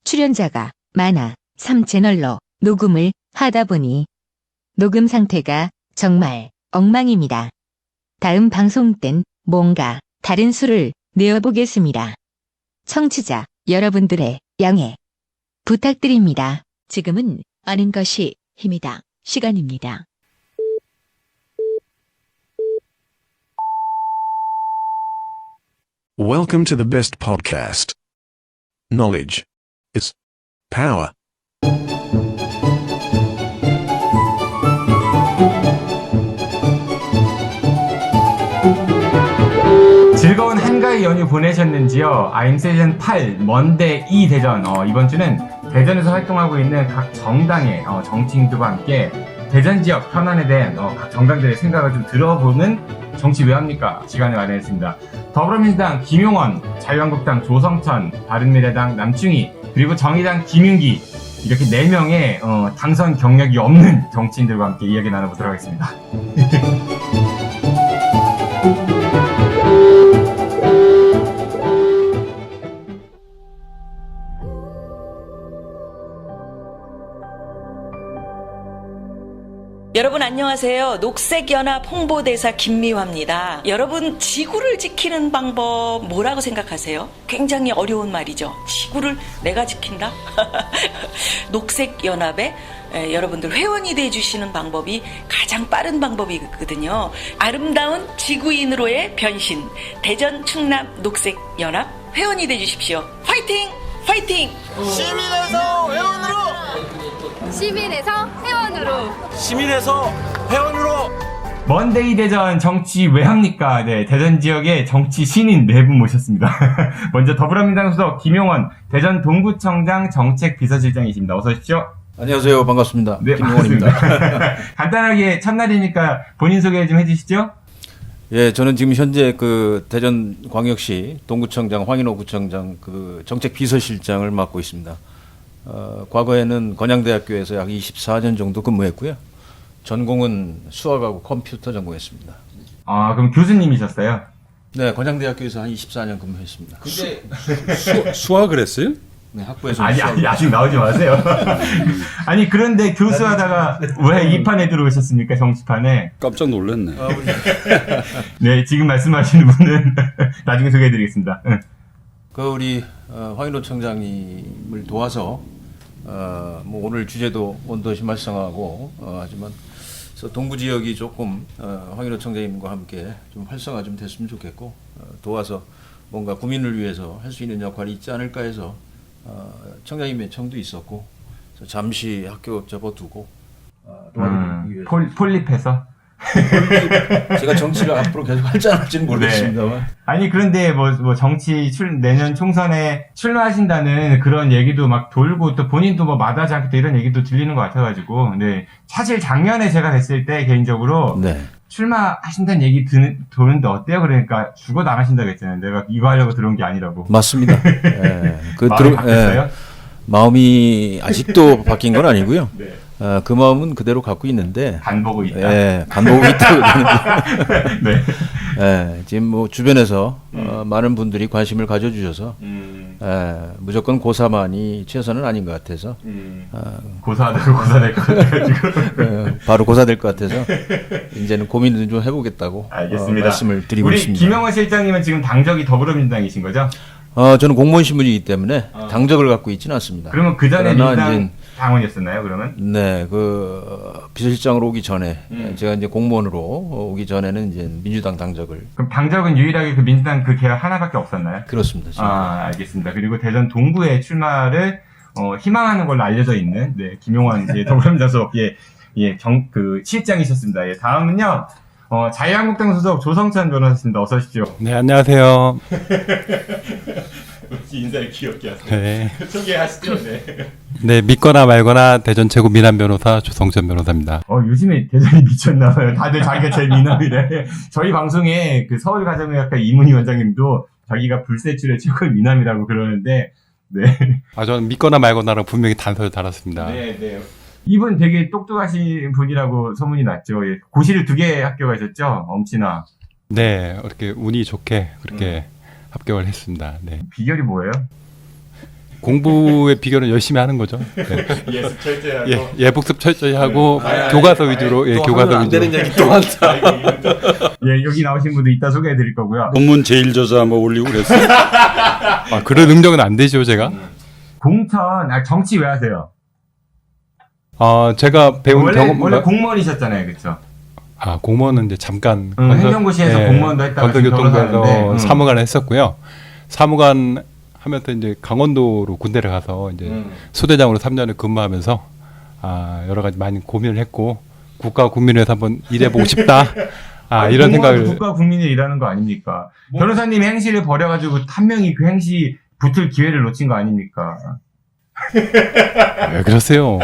출연자가 많아 3채널로 녹음을 하다 보니 녹음 상태가 정말 엉망입니다. 다음 방송 땐 뭔가 다른 수를 내어보겠습니다. 청취자 여러분들의 양해 부탁드립니다. 지금은 아는 것이 힘이다. 시간입니다. Welcome to the best podcast. Knowledge is power. 즐거운 한가위 연휴 보내셨는지요? 아임세전 8 먼데 2 대전 이번 주는 대전에서 활동하고 있는 각 정당의 정치인들과 함께 대전 지역 현안에 대한 각 정당들의 생각을 좀 들어보는 정치 왜 합니까? 시간을 마련했습니다. 더불어민주당 김용원, 자유한국당 조성천, 바른미래당 남충희, 그리고 정의당 김윤기 이렇게 4명의 당선 경력이 없는 정치인들과 함께 이야기 나눠보도록 하겠습니다. 여러분 안녕하세요. 녹색연합 홍보대사 김미화입니다. 여러분 지구를 지키는 방법 뭐라고 생각하세요? 굉장히 어려운 말이죠. 지구를 내가 지킨다? 녹색연합에 여러분들 회원이 돼주시는 방법이 가장 빠른 방법이거든요. 아름다운 지구인으로의 변신 대전 충남 녹색연합 회원이 돼주십시오. 파이팅! 파이팅! 시민에서 회원으로! 시민에서 회원으로. 시민에서 회원으로! 먼데이 대전 정치 왜 합니까? 네, 대전 지역의 정치 신인 4분 모셨습니다. 먼저 더불어민주당 소속 김용원 대전 동구청장 정책비서실장이십니다. 어서 오십시오. 안녕하세요. 반갑습니다. 네, 김용원입니다. 간단하게 첫날이니까 본인 소개 좀 해주시죠. 예, 저는 지금 현재 그 대전광역시 동구청장 황인호 구청장 그 정책비서실장을 맡고 있습니다. 과거에는 건양대학교에서 약 24년 정도 근무했고요. 전공은 수학하고 컴퓨터 전공했습니다. 아, 그럼 교수님이셨어요? 네, 건양대학교에서 한 24년 근무했습니다. 근데 수학을 했어요? 네, 학부에서 아니, 아직 나오지 마세요. 아니, 그런데 교수하다가 왜 이 판에 들어오셨습니까? 정치판에? 깜짝 놀랐네. 네, 지금 말씀하시는 분은 나중에 소개해드리겠습니다. 그 우리 황인호 청장님을 도와서 뭐 오늘 주제도 원도시 말썽하고 하지만 그래서 동부 지역이 조금 황인호 청장님과 함께 좀 활성화 좀 됐으면 좋겠고 도와서 뭔가 국민을 위해서 할 수 있는 역할이 있지 않을까 해서 청장님의 청도 있었고 그래서 잠시 학교 접어두고 도와드리기 위해서 폴립해서? 제가 정치를 앞으로 계속 할지 안 할지는 모르겠습니다만 네. 아니 그런데 뭐 정치 내년 총선에 출마하신다는 그런 얘기도 막 돌고 또 본인도 뭐 마다하지 않게 또 이런 얘기도 들리는 것 같아가지고 네 사실 작년에 제가 됐을 때 개인적으로 네. 출마하신다는 얘기 도는데 어때요? 그러니까 죽어도 안 하신다고 했잖아요. 내가 이거 하려고 들어온 게 아니라고. 맞습니다. 예. 마음이 바뀌었어요? 마음이 아직도 바뀐 건 아니고요. 네. 그 마음은 그대로 갖고 있는데 간 보고 있다. 예, 간 보고 있다고 그러는데 네. 예, 지금 뭐 주변에서 많은 분들이 관심을 가져주셔서 무조건 고사만이 최선은 아닌 것 같아서 고사하다가 고사될 것 같아가지고 바로 고사될 것 같아서 이제는 고민을 좀 해보겠다고 알겠습니다. 말씀을 드리고 우리 있습니다. 김영원 실장님은 지금 당적이 더불어민주당이신 거죠? 저는 공무원 신분이기 때문에 당적을 갖고 있지는 않습니다. 그러면 그 전에 그러나 민주당 이제 당원이었었나요? 그러면? 네, 비서실장으로 오기 전에 제가 이제 공무원으로 오기 전에는 이제 민주당 당적을 그럼 당적은 유일하게 그 민주당 그 계열 하나밖에 없었나요? 그렇습니다. 지금. 알겠습니다. 그리고 대전 동구의 출마를 희망하는 걸로 알려져 있는 김용원 더불어민주당 소속 그 실장이셨습니다. 다음은요 자유한국당 소속 조성천 변호사입니다. 어서 오십시오. 네, 안녕하세요. 인사를 귀엽게 하세요. 네. 소개하시죠. 네. 네, 믿거나 말거나 대전 최고 미남 변호사 조성천 변호사입니다. 요즘에 대전이 미쳤나봐요. 다들 자기가 제일 미남이래. 저희 방송에 그 서울가정의학과 이문희 원장님도 자기가 불세출의 최고의 미남이라고 그러는데, 네. 저는 믿거나 말거나랑 분명히 단서를 달았습니다. 네. 이분 되게 똑똑하신 분이라고 소문이 났죠. 고시를 2개 합격하셨죠? 엄친아. 네, 이렇게 운이 좋게 그렇게 합격을 했습니다. 네. 비결이 뭐예요? 공부의 비결은 열심히 하는 거죠. 네. 예습 철저하고. 예, 복습 철저히 하고 교과서 위주로 교과서 안 위주로. 되는 얘기 또 한다. 예, 여기 나오신 분들 이따 소개해 드릴 거고요. 논문 제일 저자 뭐 올리고 그랬어. 아, 그런 능력은 안 되죠, 제가. 공천, 정치 왜 하세요? 제가 배운 경험 원래 공무원이셨잖아요, 그렇죠? 공무원은 이제 잠깐 행정고시에서 공무원도 했다가 지금 건설교통부에서 변호사인데, 사무관을 했었고요. 사무관 하면서 이제 강원도로 군대를 가서 이제 소대장으로 3년을 근무하면서 여러 가지 많이 고민을 했고 국가 국민을 위해서 한번 일해보고 싶다. 이런 생각을. 국가 국민이 일하는 거 아닙니까? 변호사님 행시를 벌여가지고 한 명이 그 행시 붙을 기회를 놓친 거 아닙니까? 왜 그러세요?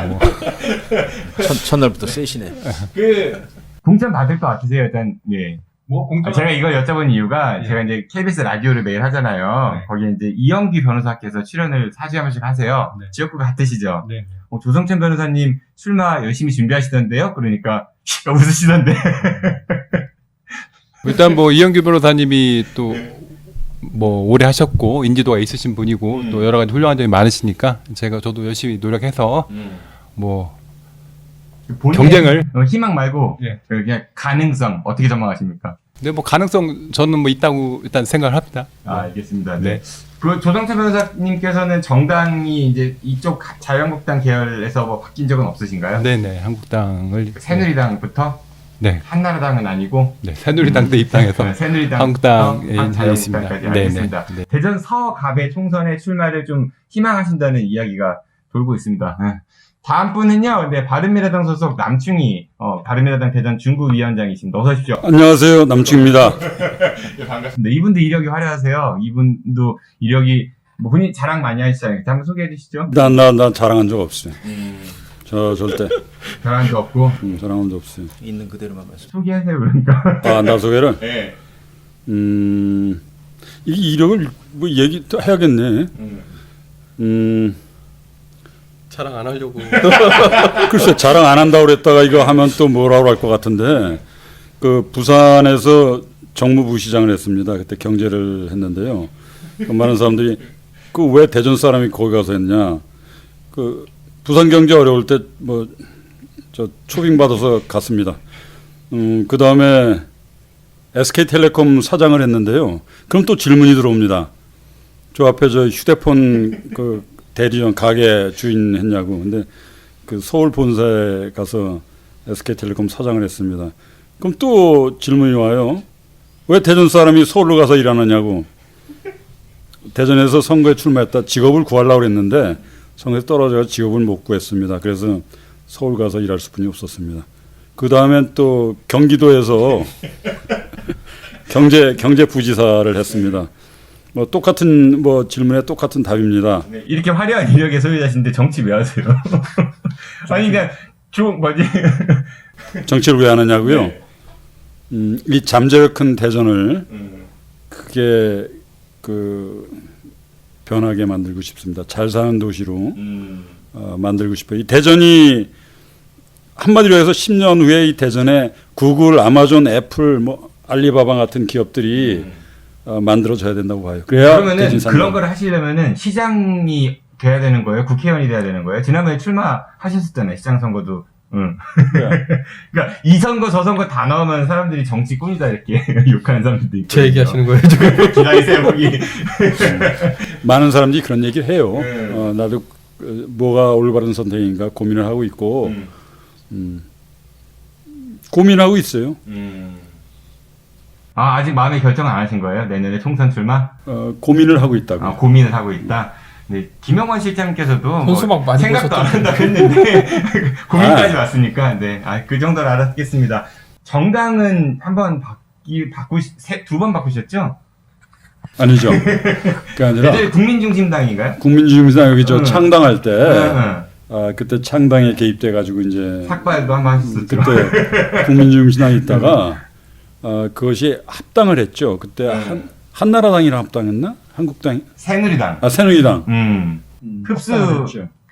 첫날부터 세시네. 공천 받을 것 같으세요? 일단 예. 제가 이걸 여쭤본 이유가 제가 이제 KBS 라디오를 매일 하잖아요. 거기에 이제 이영기 변호사께서 출연을 4주에 한 번씩 하세요. 지역구 같으시죠? 조성천 변호사님 출마 열심히 준비하시던데요? 그러니까 웃으시던데. 일단 뭐 이영규 변호사님이 또 뭐 오래 하셨고 인지도가 있으신 분이고 또 여러 가지 훌륭한 점이 많으시니까 저도 열심히 노력해서 뭐 경쟁을 희망 말고 그냥 가능성 어떻게 전망하십니까? 네, 뭐 가능성 저는 뭐 있다고 일단 생각을 합니다. 알겠습니다. 네. 그 조성천 변호사님께서는 정당이 이제 이쪽 자유한국당 계열에서 뭐 바뀐 적은 없으신가요? 네네, 한국당을 새누리당부터? 네. 한나라당은 아니고? 네, 새누리당 때 입당해서 새누리당 한국당에 자유한국당까지 있습니다. 알겠습니다. 네. 대전 서갑의 총선에 출마를 좀 희망하신다는 이야기가 돌고 있습니다. 다음 분은요, 바른미래당 소속 남충희, 바른미래당 대전 중구위원장이십니다. 어서 오십시오. 안녕하세요, 남충입니다. 네, 반갑습니다. 이분도 이력이 화려하세요. 이분도 이력이, 뭐 본인 자랑 많이 하시잖아요. 한번 소개해 주시죠. 난 자랑한 적 없어요. 저 절대. 자랑한 적 없고. 자랑한 적 없어요. 있는 그대로만 말씀. 소개하세요, 그러니까. 나 소개를? 네. 이 이력을 뭐 얘기 또 해야겠네. 자랑 안 하려고. 글쎄, 자랑 안 한다고 그랬다가 이거 하면 또 뭐라고 할 것 같은데, 그 부산에서 정무부시장을 했습니다. 그때 경제를 했는데요. 많은 사람들이 그 왜 대전 사람이 거기 가서 했냐. 그 부산 경제 어려울 때 뭐 저 초빙 받아서 갔습니다. 그 다음에 SK텔레콤 사장을 했는데요. 그럼 또 질문이 들어옵니다. 저 앞에 저 휴대폰 그 대리점 가게 주인 했냐고. 근데 그 서울 본사에 가서 SK텔레콤 사장을 했습니다. 그럼 또 질문이 와요. 왜 대전 사람이 서울로 가서 일하느냐고. 대전에서 선거에 출마했다 직업을 구하려고 했는데 선거에서 떨어져서 직업을 못 구했습니다. 그래서 서울 가서 일할 수뿐이 없었습니다. 그 다음엔 또 경기도에서 경제부지사를 했습니다. 뭐 똑같은 뭐 질문에 똑같은 답입니다. 네, 이렇게 화려한 이력의 소유자신데 정치 왜 하세요? 아니 그냥 정치를 왜 하느냐고요? 이 잠재력 큰 대전을 크게 그 변하게 만들고 싶습니다. 잘 사는 도시로 만들고 싶어요. 이 대전이 한마디로 해서 10년 후에 이 대전에 구글, 아마존, 애플, 뭐 알리바바 같은 기업들이 만들어져야 된다고 봐요. 그러면은 그런 걸 하시려면은 시장이 돼야 되는 거예요? 국회의원이 돼야 되는 거예요? 지난번에 출마하셨었잖아요. 시장 선거도. 그러니까 이 선거 저 선거 다 나오면 사람들이 정치 꿈이다 이렇게 욕하는 사람들도 있고. 제 얘기하시는 거예요 지금? 기다리세요 거기. 많은 사람들이 그런 얘기를 해요. 나도 뭐가 올바른 선택인가 고민을 하고 있고 고민하고 있어요. 아직 마음의 결정은 안 하신 거예요? 내년에 총선 출마? 고민을 하고 있다고. 고민을 하고 있다. 네, 김영원 실장님께서도 손수박 뭐 많이 생각도 안 한다고 했는데 고민까지 왔으니까 그 정도로 알았겠습니다. 정당은 한번 두 번 바꾸셨죠? 아니죠. 그게 아니라 국민중심당인가요? 국민중심당 여기 저 창당할 때 그때 창당에 개입돼 가지고 이제 삭발도 한번 하셨었죠. 그때 국민중심당에 있다가 그것이 합당을 했죠. 그때 한나라당이랑 합당했나? 한국당? 새누리당. 새누리당. 흡수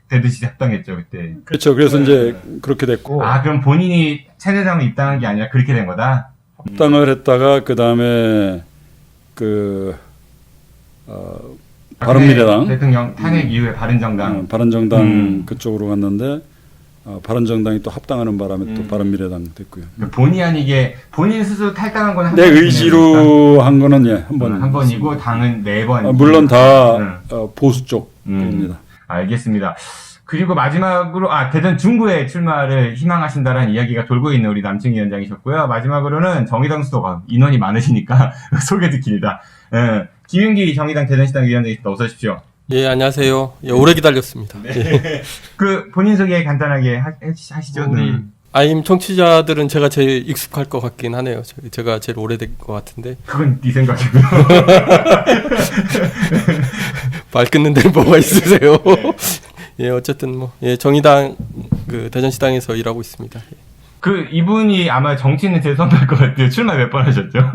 되듯이 합당했죠 그때. 그렇죠. 그래서 이제 그렇게 됐고. 그럼 본인이 새누리당을 입당한 게 아니라 그렇게 된 거다? 합당을 했다가 그 다음에 바른미래당. 대통령 탄핵 이후에 바른정당. 바른정당 그쪽으로 갔는데 바른정당이 또 합당하는 바람에 또 바른미래당 됐고요. 본의 아니게 본인 스스로 탈당한 건 한 내 의지로 한 거는 한 번. 한 번이고 당은 4번. 물론 다 보수 쪽입니다. 알겠습니다. 그리고 마지막으로 대전 중구에 출마를 희망하신다라는 이야기가 돌고 있는 우리 남충 위원장이셨고요. 마지막으로는 정의당 수도가 인원이 많으시니까 소개 듣습니다. 김윤기 정의당 대전시당 위원장이십니다. 어서 오십시오. 예, 안녕하세요. 예, 오래 기다렸습니다. 네. 예. 그 본인 소개 간단하게 하시죠. 우리 아임 청취자들은 제가 제일 익숙할 것 같긴 하네요. 제가 제일 오래된 것 같은데. 그건 네 생각이고요. 말 끊는 데는 뭐가 있으세요? 예, 어쨌든 정의당 그 대전시당에서 일하고 있습니다. 그 이분이 아마 정치인은 제일 선할 것 같아요. 출마 몇 번 하셨죠?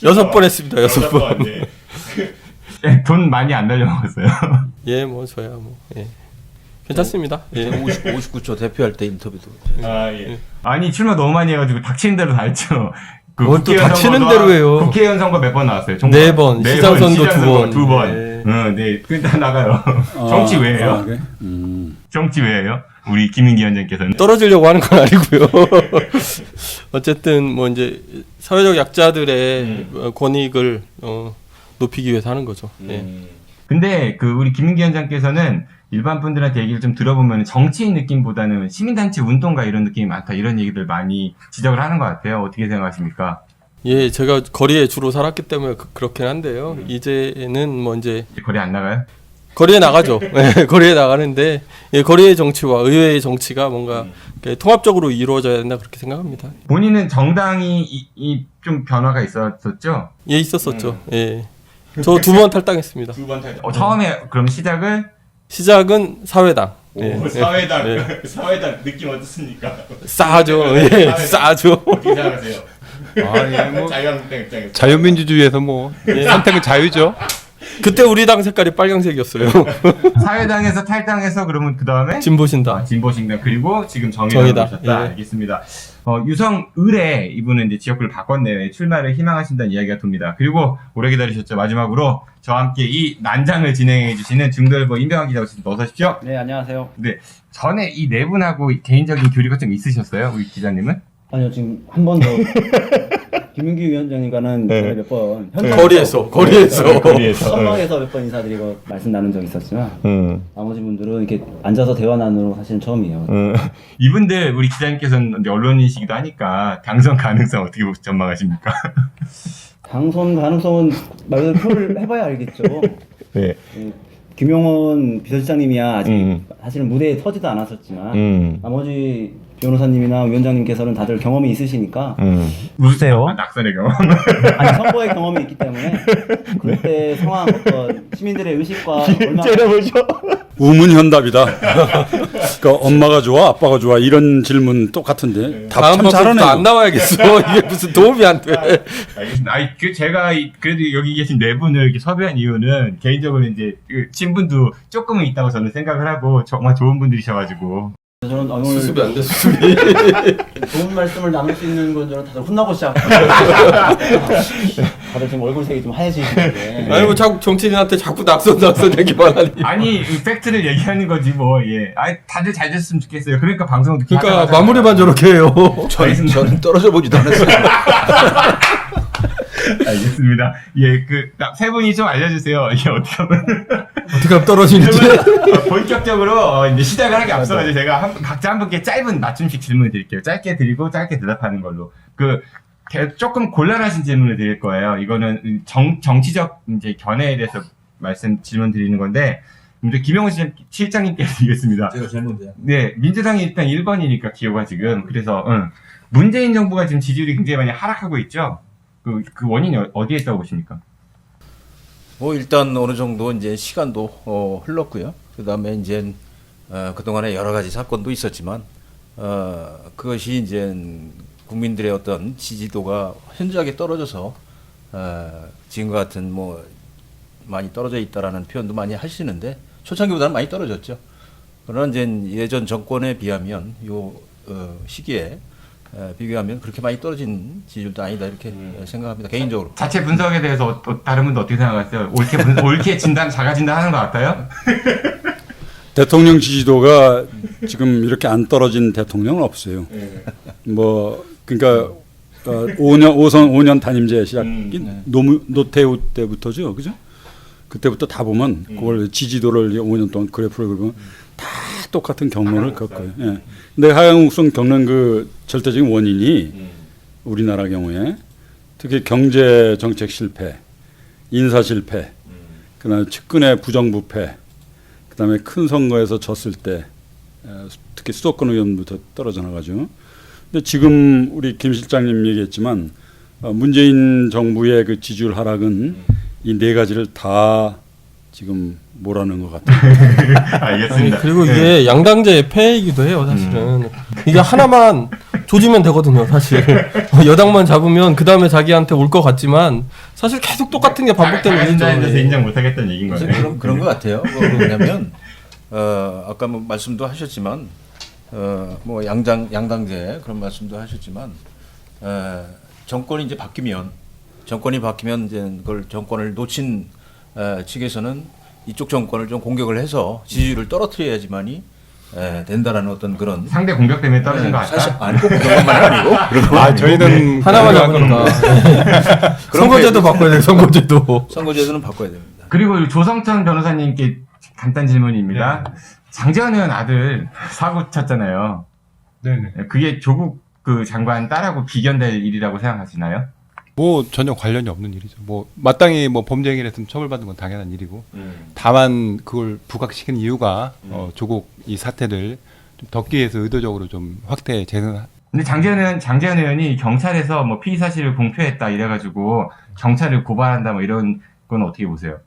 6번 했습니다. 6번. 네. 돈 많이 안 날려먹었어요. 예, 저야 예. 괜찮습니다. 예. 59초 대표할 때 인터뷰도. 예. 아니 출마 너무 많이 해가지고 닥치는 대로 다 했죠. 뭘 또 닥치는 대로 해요. 국회의원 선거 몇 번 나왔어요? 4번, 시장 선거 2번. 2번. 네, 그다 나가요. 정치 왜예요? 그래? 정치 왜예요? 우리 김윤기 위원장께서는 떨어지려고 하는 건 아니고요. 어쨌든 이제 사회적 약자들의 권익을 높이기 위해서 하는 거죠. 예. 근데 그 우리 김윤기 위원장께서는 일반 분들한테 얘기를 좀 들어보면 정치인 느낌보다는 시민단체 운동가 이런 느낌이 많다 이런 얘기들 많이 지적을 하는 것 같아요. 어떻게 생각하십니까? 예, 제가 거리에 주로 살았기 때문에 그렇긴 한데요. 이제는 이제 거리 안 나가요? 거리에 나가죠. 예, 거리에 나가는데 거리의 정치와 의회의 정치가 뭔가 통합적으로 이루어져야 된다 그렇게 생각합니다. 본인은 정당이 좀 변화가 있었었죠? 예, 있었었죠. 예, 저 2번 탈당했습니다. 2번 탈당. 처음에 그럼 시작은 사회당. 사회당. 예. 사회당 느낌 어떻습니까? 싸죠. 예, 싸죠. 어떻게 생각하세요? 자유한국당 입장에서. 자유민주주의에서 선택은 자유죠. 그때 우리 당 색깔이 빨간색이었어요. 사회당에서 탈당해서 그러면 그 다음에 진보신당. 진보신당 그리고 지금 정의당 오셨다. 예. 알겠습니다. 유성을에 이분은 이제 지역구를 바꿨네요. 출마를 희망하신다는 이야기가 돕니다. 그리고 오래 기다리셨죠. 마지막으로 저와 함께 이 난장을 진행해 주시는 중도일보 임병환 기자 오셨습니다. 어서 오십시오. 네, 안녕하세요. 네, 전에 이 네 분하고 개인적인 교류가 좀 있으셨어요? 우리 기자님은? 아니요, 지금 한 번 더 김윤기 위원장님과는 몇 번 거리에서 선방에서 몇 번 인사드리고 말씀 나눈 적이 있었지만 나머지 분들은 이렇게 앉아서 대화 나누는 거 사실은 처음이에요. 이분들 우리 기자님께서는 이제 언론인이시기도 하니까 당선 가능성 어떻게 전망하십니까? 당선 가능성은 말 그대로 표를 해봐야 알겠죠. 네. 김용원 비서실장님이야 아직 사실은 무대에 서지도 않았었지만 나머지 변호사님이나 위원장님께서는 다들 경험이 있으시니까 무세요? 낙선의 경험? 아니 선거의 경험이 있기 때문에 그때 상황 어떤 시민들의 의식과 얼마나 우문현답이다. 그러니까 엄마가 좋아, 아빠가 좋아 이런 질문 똑같은데 답 참 잘하네. 안 나와야겠어. 이게 무슨 도움이 안 돼. 알겠습니다. 제가 그래도 여기 계신 네 분을 이렇게 섭외한 이유는 개인적으로 이제 친분도 조금은 있다고 저는 생각을 하고 정말 좋은 분들이셔가지고. 저는 오늘 수습이 안 돼, 수습이. 좋은 말씀을 나눌 수 있는 건 저는 다들 혼나고 시작해요. 다들 지금 얼굴색이 좀 하얘지시는데. 아니 자꾸 정치인한테 자꾸 낙선 얘기만 하니. 아니 팩트를 얘기하는 거지 뭐. 예. 다들 잘 됐으면 좋겠어요. 그러니까 방송도 그러니까 마무리만 저렇게 해요. 저는 떨어져 보지도 않았어요. 알겠습니다. 예, 세 분이 좀 알려주세요. 이게 어떻게 하면 떨어지는지. 본격적으로 이제 시작을 하기 앞서가지고 제가 각자 한 분께 짧은 맞춤식 질문을 드릴게요. 짧게 드리고 짧게 대답하는 걸로. 조금 곤란하신 질문을 드릴 거예요. 이거는 정치적 이제 견해에 대해서 질문 드리는 건데, 먼저 김용훈 실장님께 드리겠습니다. 제가 질문돼요. 네, 민주당이 일단 1번이니까 기호가 지금. 그래서, 문재인 정부가 지금 지지율이 굉장히 많이 하락하고 있죠? 그 원인이 어디에 있다고 보십니까? 일단 어느 정도 이제 시간도 흘렀고요. 그 다음에 이제 그동안에 여러 가지 사건도 있었지만 그것이 이제 국민들의 어떤 지지도가 현저하게 떨어져서 지금과 같은 많이 떨어져 있다라는 표현도 많이 하시는데 초창기보다는 많이 떨어졌죠. 그러나 이제 예전 정권에 비하면 요 시기에 비교하면 그렇게 많이 떨어진 지지율도 아니다 이렇게 생각합니다. 개인적으로. 자체 분석에 대해서 다른 분도 어떻게 생각하세요? 옳게 진단, 자가 진단하는 것 같아요? 대통령 지지도가 지금 이렇게 안 떨어진 대통령은 없어요. 뭐 그러니까 5년 단임제 시작이 노태우 때부터죠, 그죠? 그때부터 다 보면 그걸 지지도를 5년 동안 그래프를 보면 다 똑같은 경로를 겪어요. 예. 근데 하향우성 겪는 그 절대적인 원인이 우리나라 경우에 특히 경제 정책 실패, 인사 실패, 그다음에 측근의 부정부패, 그다음에 큰 선거에서 졌을 때 특히 수도권 의원부터 떨어져 나가죠. 근데 지금 우리 김 실장님 얘기했지만 문재인 정부의 그 지지율 하락은 이 네 가지를 다 지금 몰아넣은 것 같아요. 알겠습니다. 아니, 그리고 이게 양당제의 폐이기도 해요, 사실은. 이게 하나만 조지면 되거든요, 사실. 여당만 잡으면 그 다음에 자기한테 올 것 같지만 사실 계속 똑같은 게 반복되는 자가 일이죠. 진단에 대해서 인정 못하겠다는 얘기인 거예요. 그런 것 같아요. 뭐냐면 아까 뭐 말씀도 하셨지만 뭐 양당제 그런 말씀도 하셨지만 정권이 이제 바뀌면 이제 그걸 정권을 놓친 측에서는 이쪽 정권을 좀 공격을 해서 지지율을 떨어뜨려야지만이 된다라는 어떤 그런 상대 공격 때문에 떨어진 것 같다. 사실 아니고 그런 것만 아니고 저희는 하나만 잡으니까. 선거제도 바꿔야 돼요, 선거제도. 선거제도는 바꿔야 됩니다. 그리고 조성천 변호사님께 간단 질문입니다. 장재원 의원 아들 사고 쳤잖아요. 네네. 그게 조국 그 장관 딸하고 비견될 일이라고 생각하시나요? 뭐 전혀 관련이 없는 일이죠. 뭐 마땅히 뭐 범죄 행위를 했으면 처벌받는 건 당연한 일이고 다만 그걸 부각시킨 이유가 조국 이 사태를 좀 덮기 위해서 의도적으로 좀 확대 재생. 근데 장재현 의원이 경찰에서 뭐 피의 사실을 공표했다 이래가지고 경찰을 고발한다 뭐 이런 건 어떻게 보세요?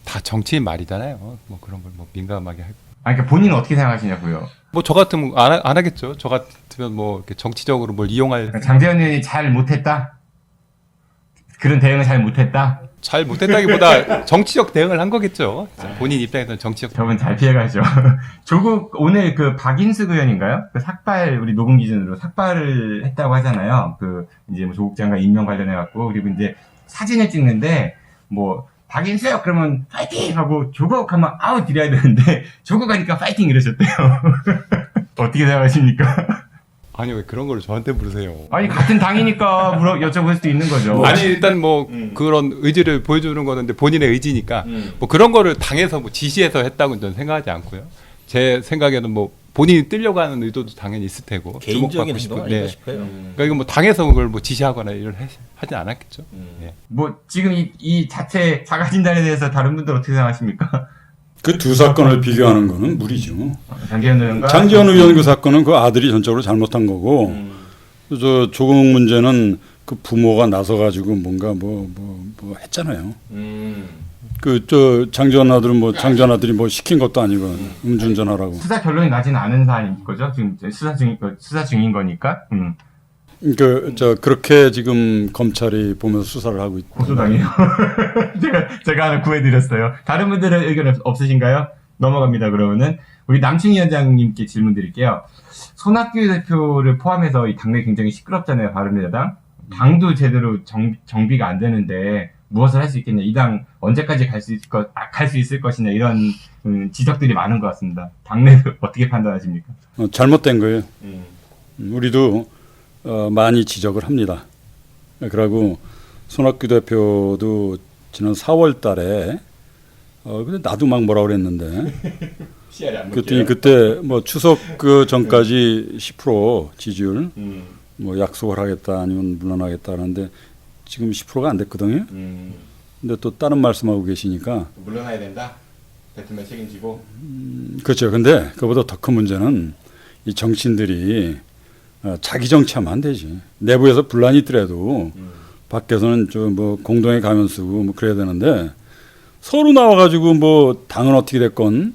다 정치인 말이잖아요. 뭐 그런 걸 뭐 민감하게 하고. 그러니까 본인은 어떻게 생각하시냐고요? 뭐 저 같으면 안 하겠죠. 저 같으면 뭐 이렇게 정치적으로 뭘 이용할. 그러니까 장재현 의원이 잘 못했다? 그런 대응을 잘 못했다? 잘 못했다기보다 정치적 대응을 한 거겠죠. 본인 입장에서는 정치적. 저분 잘 피해가죠. 조국 오늘 그 박인숙 의원인가요? 그 삭발 우리 녹음 기준으로 삭발을 했다고 하잖아요. 그 이제 뭐 조국 장관 임명 관련해 갖고 그리고 이제 사진을 찍는데 뭐 박인숙 그러면 파이팅 하고 조국 하면 아웃 이래야 되는데 조국 하니까 파이팅 이러셨대요. 어떻게 생각하십니까? 아니 왜 그런 걸 저한테 물으세요? 아니 같은 당이니까 여쭤볼 수도 있는 거죠. 아니 일단 뭐 그런 의지를 보여주는 거는데 본인의 의지니까 뭐 그런 거를 당에서 뭐 지시해서 했다고는 저는 생각하지 않고요. 제 생각에는 뭐 본인이 뜨려고 하는 의도도 당연히 있을 테고 개인적인 행동 아닌가 싶어요. 그러니까 이거 뭐 당에서 그걸 뭐 지시하거나 이런 하지 않았겠죠. 예. 뭐 지금 이 자체 자가 진단에 대해서 다른 분들 어떻게 생각하십니까? 그 두 사건을 비교하는 거는 무리죠. 장재현 의원과 장재원 의원 그 사건은 그 아들이 전적으로 잘못한 거고, 저 조국 문제는 그 부모가 나서 가지고 뭔가 뭐 했잖아요. 그 저 장재원 아들은 뭐 장재원 아들이 뭐 시킨 것도 아니고 음주운전하라고. 수사 결론이 나지는 않은 사안인 거죠. 지금 수사 중인 거니까. 그렇게 지금 검찰이 보면서 수사를 하고 있고. 고소당해요. 제가 하나 구해드렸어요. 다른 분들은 의견 없으신가요? 넘어갑니다. 그러면은 우리 남충 위원장님께 질문 드릴게요. 손학규 대표를 포함해서 이 당내 굉장히 시끄럽잖아요. 바른미래당. 당도 제대로 정비가 안 되는데 무엇을 할 수 있겠냐. 이 당 언제까지 갈 수 있을 것이냐. 이런 지적들이 많은 것 같습니다. 당내도 어떻게 판단하십니까? 잘못된 거예요. 우리도 많이 지적을 합니다. 그리고 손학규 대표도 지난 4월 달에 근데 나도 막 뭐라 그랬는데 그랬더니 그때 뭐 추석 그 전까지 10% 지지율 뭐 약속을 하겠다 아니면 물러나겠다 하는데 지금 10%가 안 됐거든요. 근데 또 다른 말씀하고 계시니까 물러나야 된다. 대통령 책임지고. 그렇죠. 근데 그보다 더 큰 문제는 이 정치인들이 자기 정치하면 안 되지. 내부에서 분란이 있더라도 밖에서는 좀 뭐 공동의 가면 쓰고 뭐 그래야 되는데 서로 나와가지고 뭐 당은 어떻게 됐건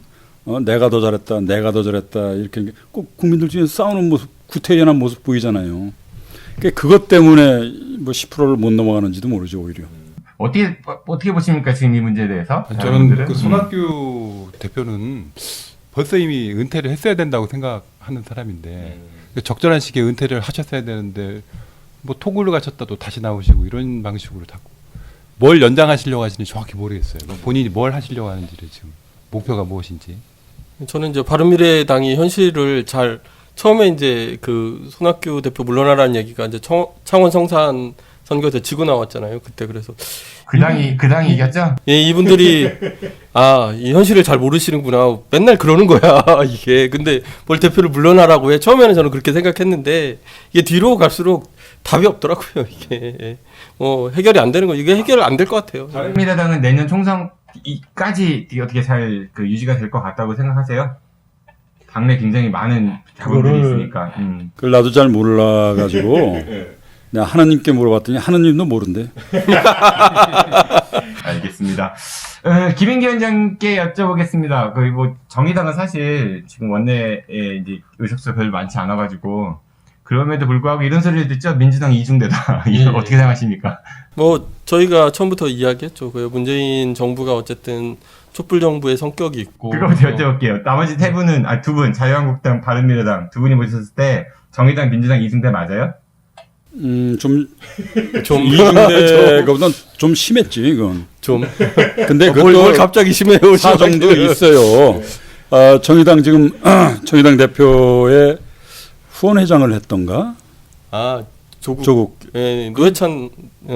내가 더 잘했다, 내가 더 잘했다 이렇게 꼭 국민들 중에 싸우는 모습, 구태연한 모습 보이잖아요. 그것 때문에 뭐 10%를 못 넘어가는지도 모르죠 오히려. 어떻게 보십니까 지금 이 문제에 대해서? 저는 그 손학규 대표는 벌써 이미 은퇴를 했어야 된다고 생각. 하는 사람인데 적절한 시기에 은퇴를 하셨어야 되는데 뭐 토굴을 가셨다 또 다시 나오시고 이런 방식으로 자꾸 뭘 연장하시려고 하시는지 정확히 모르겠어요. 본인이 뭘 하시려고 하는지를 지금 목표가 무엇인지. 저는 이제 바른미래당이 현실을 잘 처음에 이제 그 손학규 대표 물러나라는 얘기가 이제 창원 성산 선거에서 지고 나왔잖아요. 그때 그래서 그 당이 이겼죠? 예, 이분들이 이 현실을 잘 모르시는구나. 맨날 그러는 거야 이게. 근데 뭘 대표를 물러나라고 해. 처음에는 저는 그렇게 생각했는데 이게 뒤로 갈수록 답이 없더라고요. 이게 해결이 안 되는 거. 이게 해결 안 될 것 같아요. 바른미래당은 내년 총선까지 어떻게 잘 유지가 될 것 같다고 생각하세요? 당내 굉장히 많은 자본들이 있으니까. 그걸 나도 잘 몰라가지고 내가 하나님께 물어봤더니 하나님도 모른대. 알겠습니다. 김인기 위원장께 여쭤보겠습니다. 정의당은 사실 지금 원내에 이제 의석수가 별로 많지 않아가지고 그럼에도 불구하고 이런 소리를 듣죠. 민주당 이중대다. 이거 어떻게 생각하십니까? 저희가 처음부터 이야기했죠. 문재인 정부가 어쨌든 촛불 정부의 성격이 있고. 그거부터 여쭤볼게요. 나머지 세 분은 두 분 자유한국당, 바른미래당 두 분이 보셨을 때 정의당, 민주당 이중대 맞아요? 좀 이중대보다 좀 심했지 이건. 좀. 근데 그것도 갑자기 심해요. 사정도 있어요. 정의당 지금 정의당 대표의 후원회장을 했던가? 조국. 예, 노회찬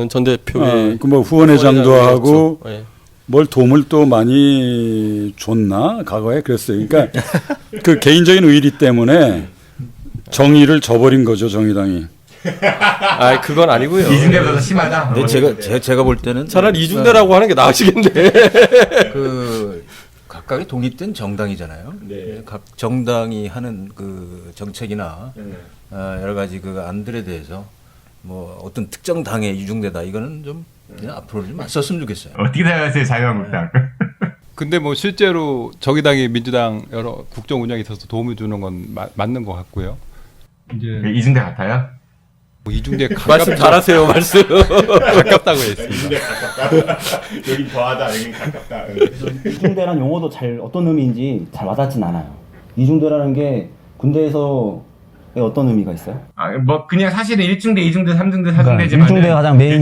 전 대표의 후원회장도 하고 뭘 도움을 또 많이 줬나 과거에 그랬어요. 그러니까 그 개인적인 의리 때문에 정의를 저버린 거죠 정의당이. 그건 아니고요. 이중대보다 심하다. 근데 제가 볼 때는 차라리 이중대라고 하는 게 나으시겠네. 각각의 독립된 정당이잖아요. 네. 각 정당이 하는 그 정책이나 여러 가지 그 안들에 대해서 뭐 어떤 특정 당의 이중대다 이거는 좀 그냥 앞으로 좀 안 썼으면 좋겠어요. 어떻게 생각하세요, 자유한국당? 근데 뭐 실제로 정의당이 민주당 여러 국정 운영에 있어서 도움을 주는 건 맞는 것 같고요. 이제 이중대 같아요? 이중대 말씀 잘하세요. 말씀 가깝다고 했습니다. 이중대 가깝다. 여긴 더하다, 여긴 가깝다. 이중대라는 용어도 어떤 의미인지 잘 와닿진 않아요. 이중대라는 게 군대에서 어떤 의미가 있어요? 그냥 사실은 1중대, 2중대, 3중대, 4중대지만 1중대가 가장 메인.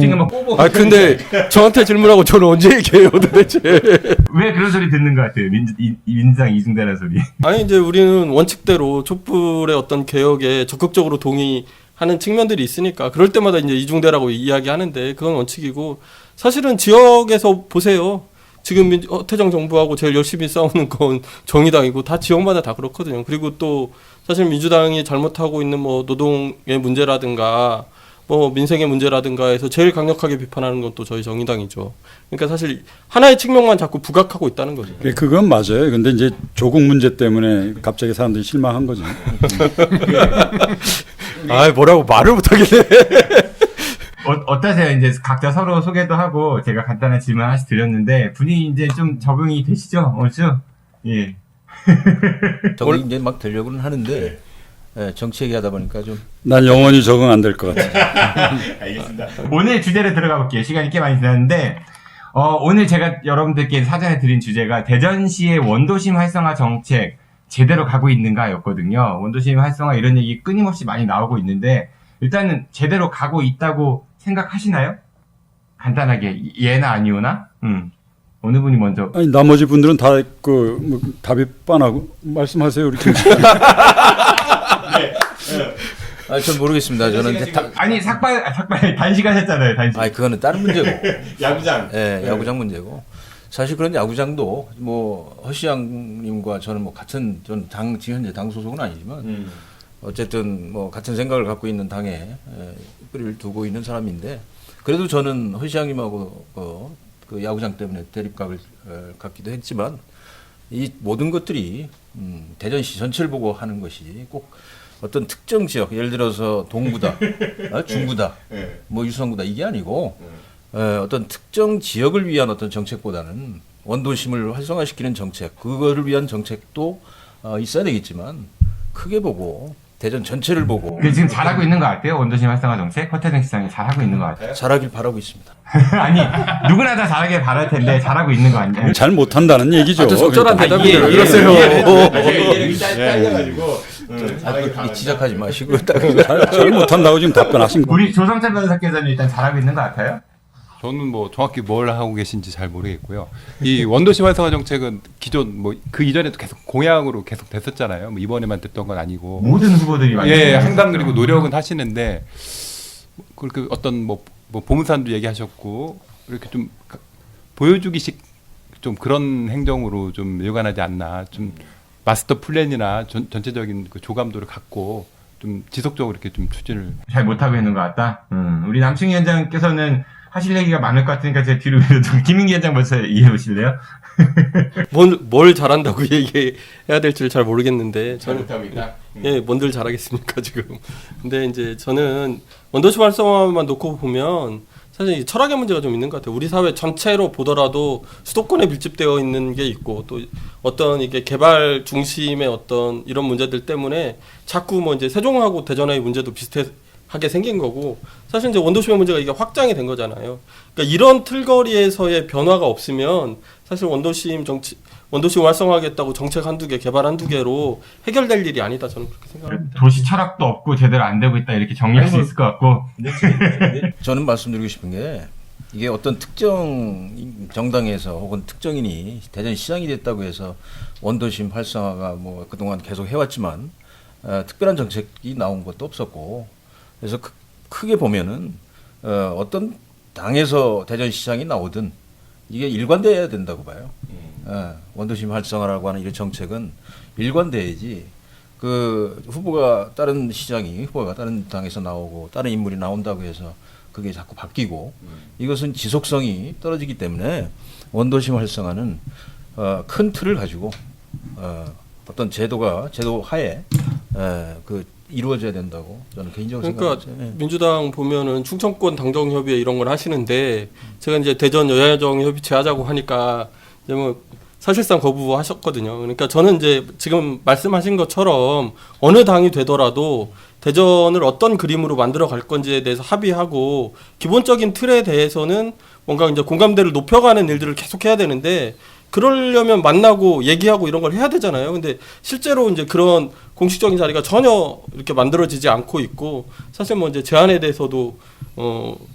근데 저한테 질문하고 저는 언제 얘기해요 도대체? 왜 그런 소리 듣는 것 같아요? 민주당 2중대라는 소리. 이제 우리는 원칙대로 촛불의 어떤 개혁에 적극적으로 동의하는 측면들이 있으니까 그럴 때마다 이제 이중대라고 이야기하는데 그건 원칙이고 사실은 지역에서 보세요. 지금 허태정 정부하고 제일 열심히 싸우는 건 정의당이고 다 지역마다 다 그렇거든요. 그리고 또 사실 민주당이 잘못하고 있는 뭐 노동의 문제라든가 뭐 민생의 문제라든가 해서 제일 강력하게 비판하는 건 또 저희 정의당이죠. 그러니까 사실 하나의 측면만 자꾸 부각하고 있다는 거죠. 그건 맞아요. 근데 이제 조국 문제 때문에 갑자기 사람들이 실망한 거죠. 뭐라고 말을 못하겠네. 어떠세요? 이제 각자 서로 소개도 하고 제가 간단한 질문 하나씩 드렸는데 분위기 이제 좀 적응이 되시죠? 어죠? 예. 적응이 이제 막 되려고는 하는데 정치 얘기하다 보니까 좀. 난 영원히 적응 안 될 것 같아. 알겠습니다. 오늘 주제로 들어가 볼게요. 시간이 꽤 많이 지났는데 오늘 제가 여러분들께 사전에 드린 주제가 대전시의 원도심 활성화 정책 제대로 가고 있는가였거든요. 원도심 활성화 이런 얘기 끊임없이 많이 나오고 있는데 일단은 제대로 가고 있다고 생각하시나요? 간단하게 예나 아니오나? 어느 분이 먼저? 나머지 분들은 다 답이 뻔하고 말씀하세요 우리 김 전 모르겠습니다. 저는 삭발 단식하셨잖아요. 단식. 그거는 다른 문제고. 야구장. 네, 야구장 문제고. 사실 그런 야구장도 뭐 허시양님과 저는 뭐 같은 지금 현재 당 소속은 아니지만 어쨌든 뭐 같은 생각을 갖고 있는 당에 뿌리를 두고 있는 사람인데 그래도 저는 허시양님하고 그 야구장 때문에 대립각을 갖기도 했지만 이 모든 것들이 대전시 전체를 보고 하는 것이 꼭 어떤 특정 지역 예를 들어서 동구다, 중구다, 뭐 유성구다 이게 아니고 어떤 특정 지역을 위한 어떤 정책보다는 원도심을 활성화시키는 정책 그거를 위한 정책도 있어야 되겠지만 크게 보고 대전 전체를 보고 지금 잘하고 있는 것 같아요. 원도심 활성화 정책 허태정 시장이 잘하고 있는 것 같아요. 잘하길 바라고 있습니다. 아니 누구나 다 잘하게 바랄 텐데 잘하고 있는 거 아니에요? 잘 못한다는 얘기죠. 적절한 대답이에요. 예, 이러세요. 이해력이 짧아가지고 지적하지 마시고 잘 못한다고 지금 답변하신 거. 우리 조성찬 변호사께서는 일단 잘하고 있는 것 같아요. 저는 뭐 정확히 뭘 하고 계신지 잘 모르겠고요. 이 원도시 활성화 정책은 기존 뭐 그 이전에도 계속 공약으로 계속 됐었잖아요. 뭐 이번에만 됐던 건 아니고 모든 후보들이 많이 예, 항상 그리고 노력은 하시는데 그렇게 어떤 뭐 보문산도 얘기하셨고 이렇게 좀 보여주기식 좀 그런 행정으로 좀 일관하지 않나. 좀 마스터 플랜이나 전체적인 그 조감도를 갖고 좀 지속적으로 이렇게 좀 추진을 잘 못하고 있는 것 같다. 우리 남충희 위원장께서는 하실 얘기가 많을 것 같으니까 제가 뒤로 밀어두고 김인기 위원장 먼저 이해해 보실래요? 뭘 잘한다고 얘기해야 될지를 잘 모르겠는데 저는 못합니다. 예, 뭔들 잘하겠습니까 지금. 근데 이제 저는 원도시 활성화만 놓고 보면 사실 이 철학의 문제가 좀 있는 것 같아요. 우리 사회 전체로 보더라도 수도권에 밀집되어 있는 게 있고 또 어떤 이게 개발 중심의 어떤 이런 문제들 때문에 자꾸 뭐 이제 세종하고 대전의 문제도 비슷하게 생긴 거고 사실 이제 원도심의 문제가 이게 확장이 된 거잖아요. 그러니까 이런 틀거리에서의 변화가 없으면 사실 원도심 활성화하겠다고 정책 한두 개, 개발 한두 개로 해결될 일이 아니다. 저는 그렇게 생각합니다. 도시 철학도 없고 제대로 안 되고 있다 이렇게 정리할 수 있을 것 같고. 저는 말씀드리고 싶은 게 이게 어떤 특정 정당에서 혹은 특정인이 대전시장이 됐다고 해서 원도심 활성화가 뭐 그동안 계속 해왔지만 특별한 정책이 나온 것도 없었고 그래서 크게 보면은 어떤 당에서 대전시장이 나오든 이게 일관돼야 된다고 봐요. 원도심 활성화라고 하는 이런 정책은 일관돼야지 그 다른 후보가 다른 당에서 나오고 다른 인물이 나온다고 해서 그게 자꾸 바뀌고 이것은 지속성이 떨어지기 때문에 원도심 활성화는 큰 틀을 가지고 어떤 제도 하에 이루어져야 된다고 저는 개인적으로 그러니까 생각합니다. 민주당 보면은 충청권 당정협의회 이런 걸 하시는데 제가 이제 대전 여야정협의체 하자고 하니까 이제 뭐 사실상 거부하셨거든요. 그러니까 저는 이제 지금 말씀하신 것처럼 어느 당이 되더라도 대전을 어떤 그림으로 만들어 갈 건지에 대해서 합의하고 기본적인 틀에 대해서는 뭔가 이제 공감대를 높여가는 일들을 계속 해야 되는데 그러려면 만나고 얘기하고 이런 걸 해야 되잖아요. 근데 실제로 이제 그런 공식적인 자리가 전혀 이렇게 만들어지지 않고 있고 사실 뭐 이제 제안에 대해서도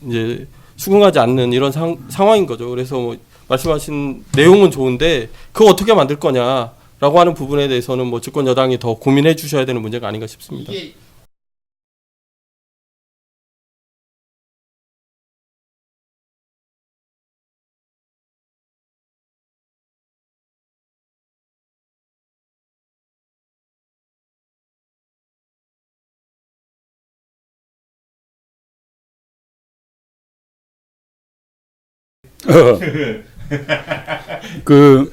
이제 수긍하지 않는 이런 상황인 거죠. 그래서 뭐 말씀하신 내용은 좋은데 그거 어떻게 만들 거냐라고 하는 부분에 대해서는 뭐 집권 여당이 더 고민해 주셔야 되는 문제가 아닌가 싶습니다.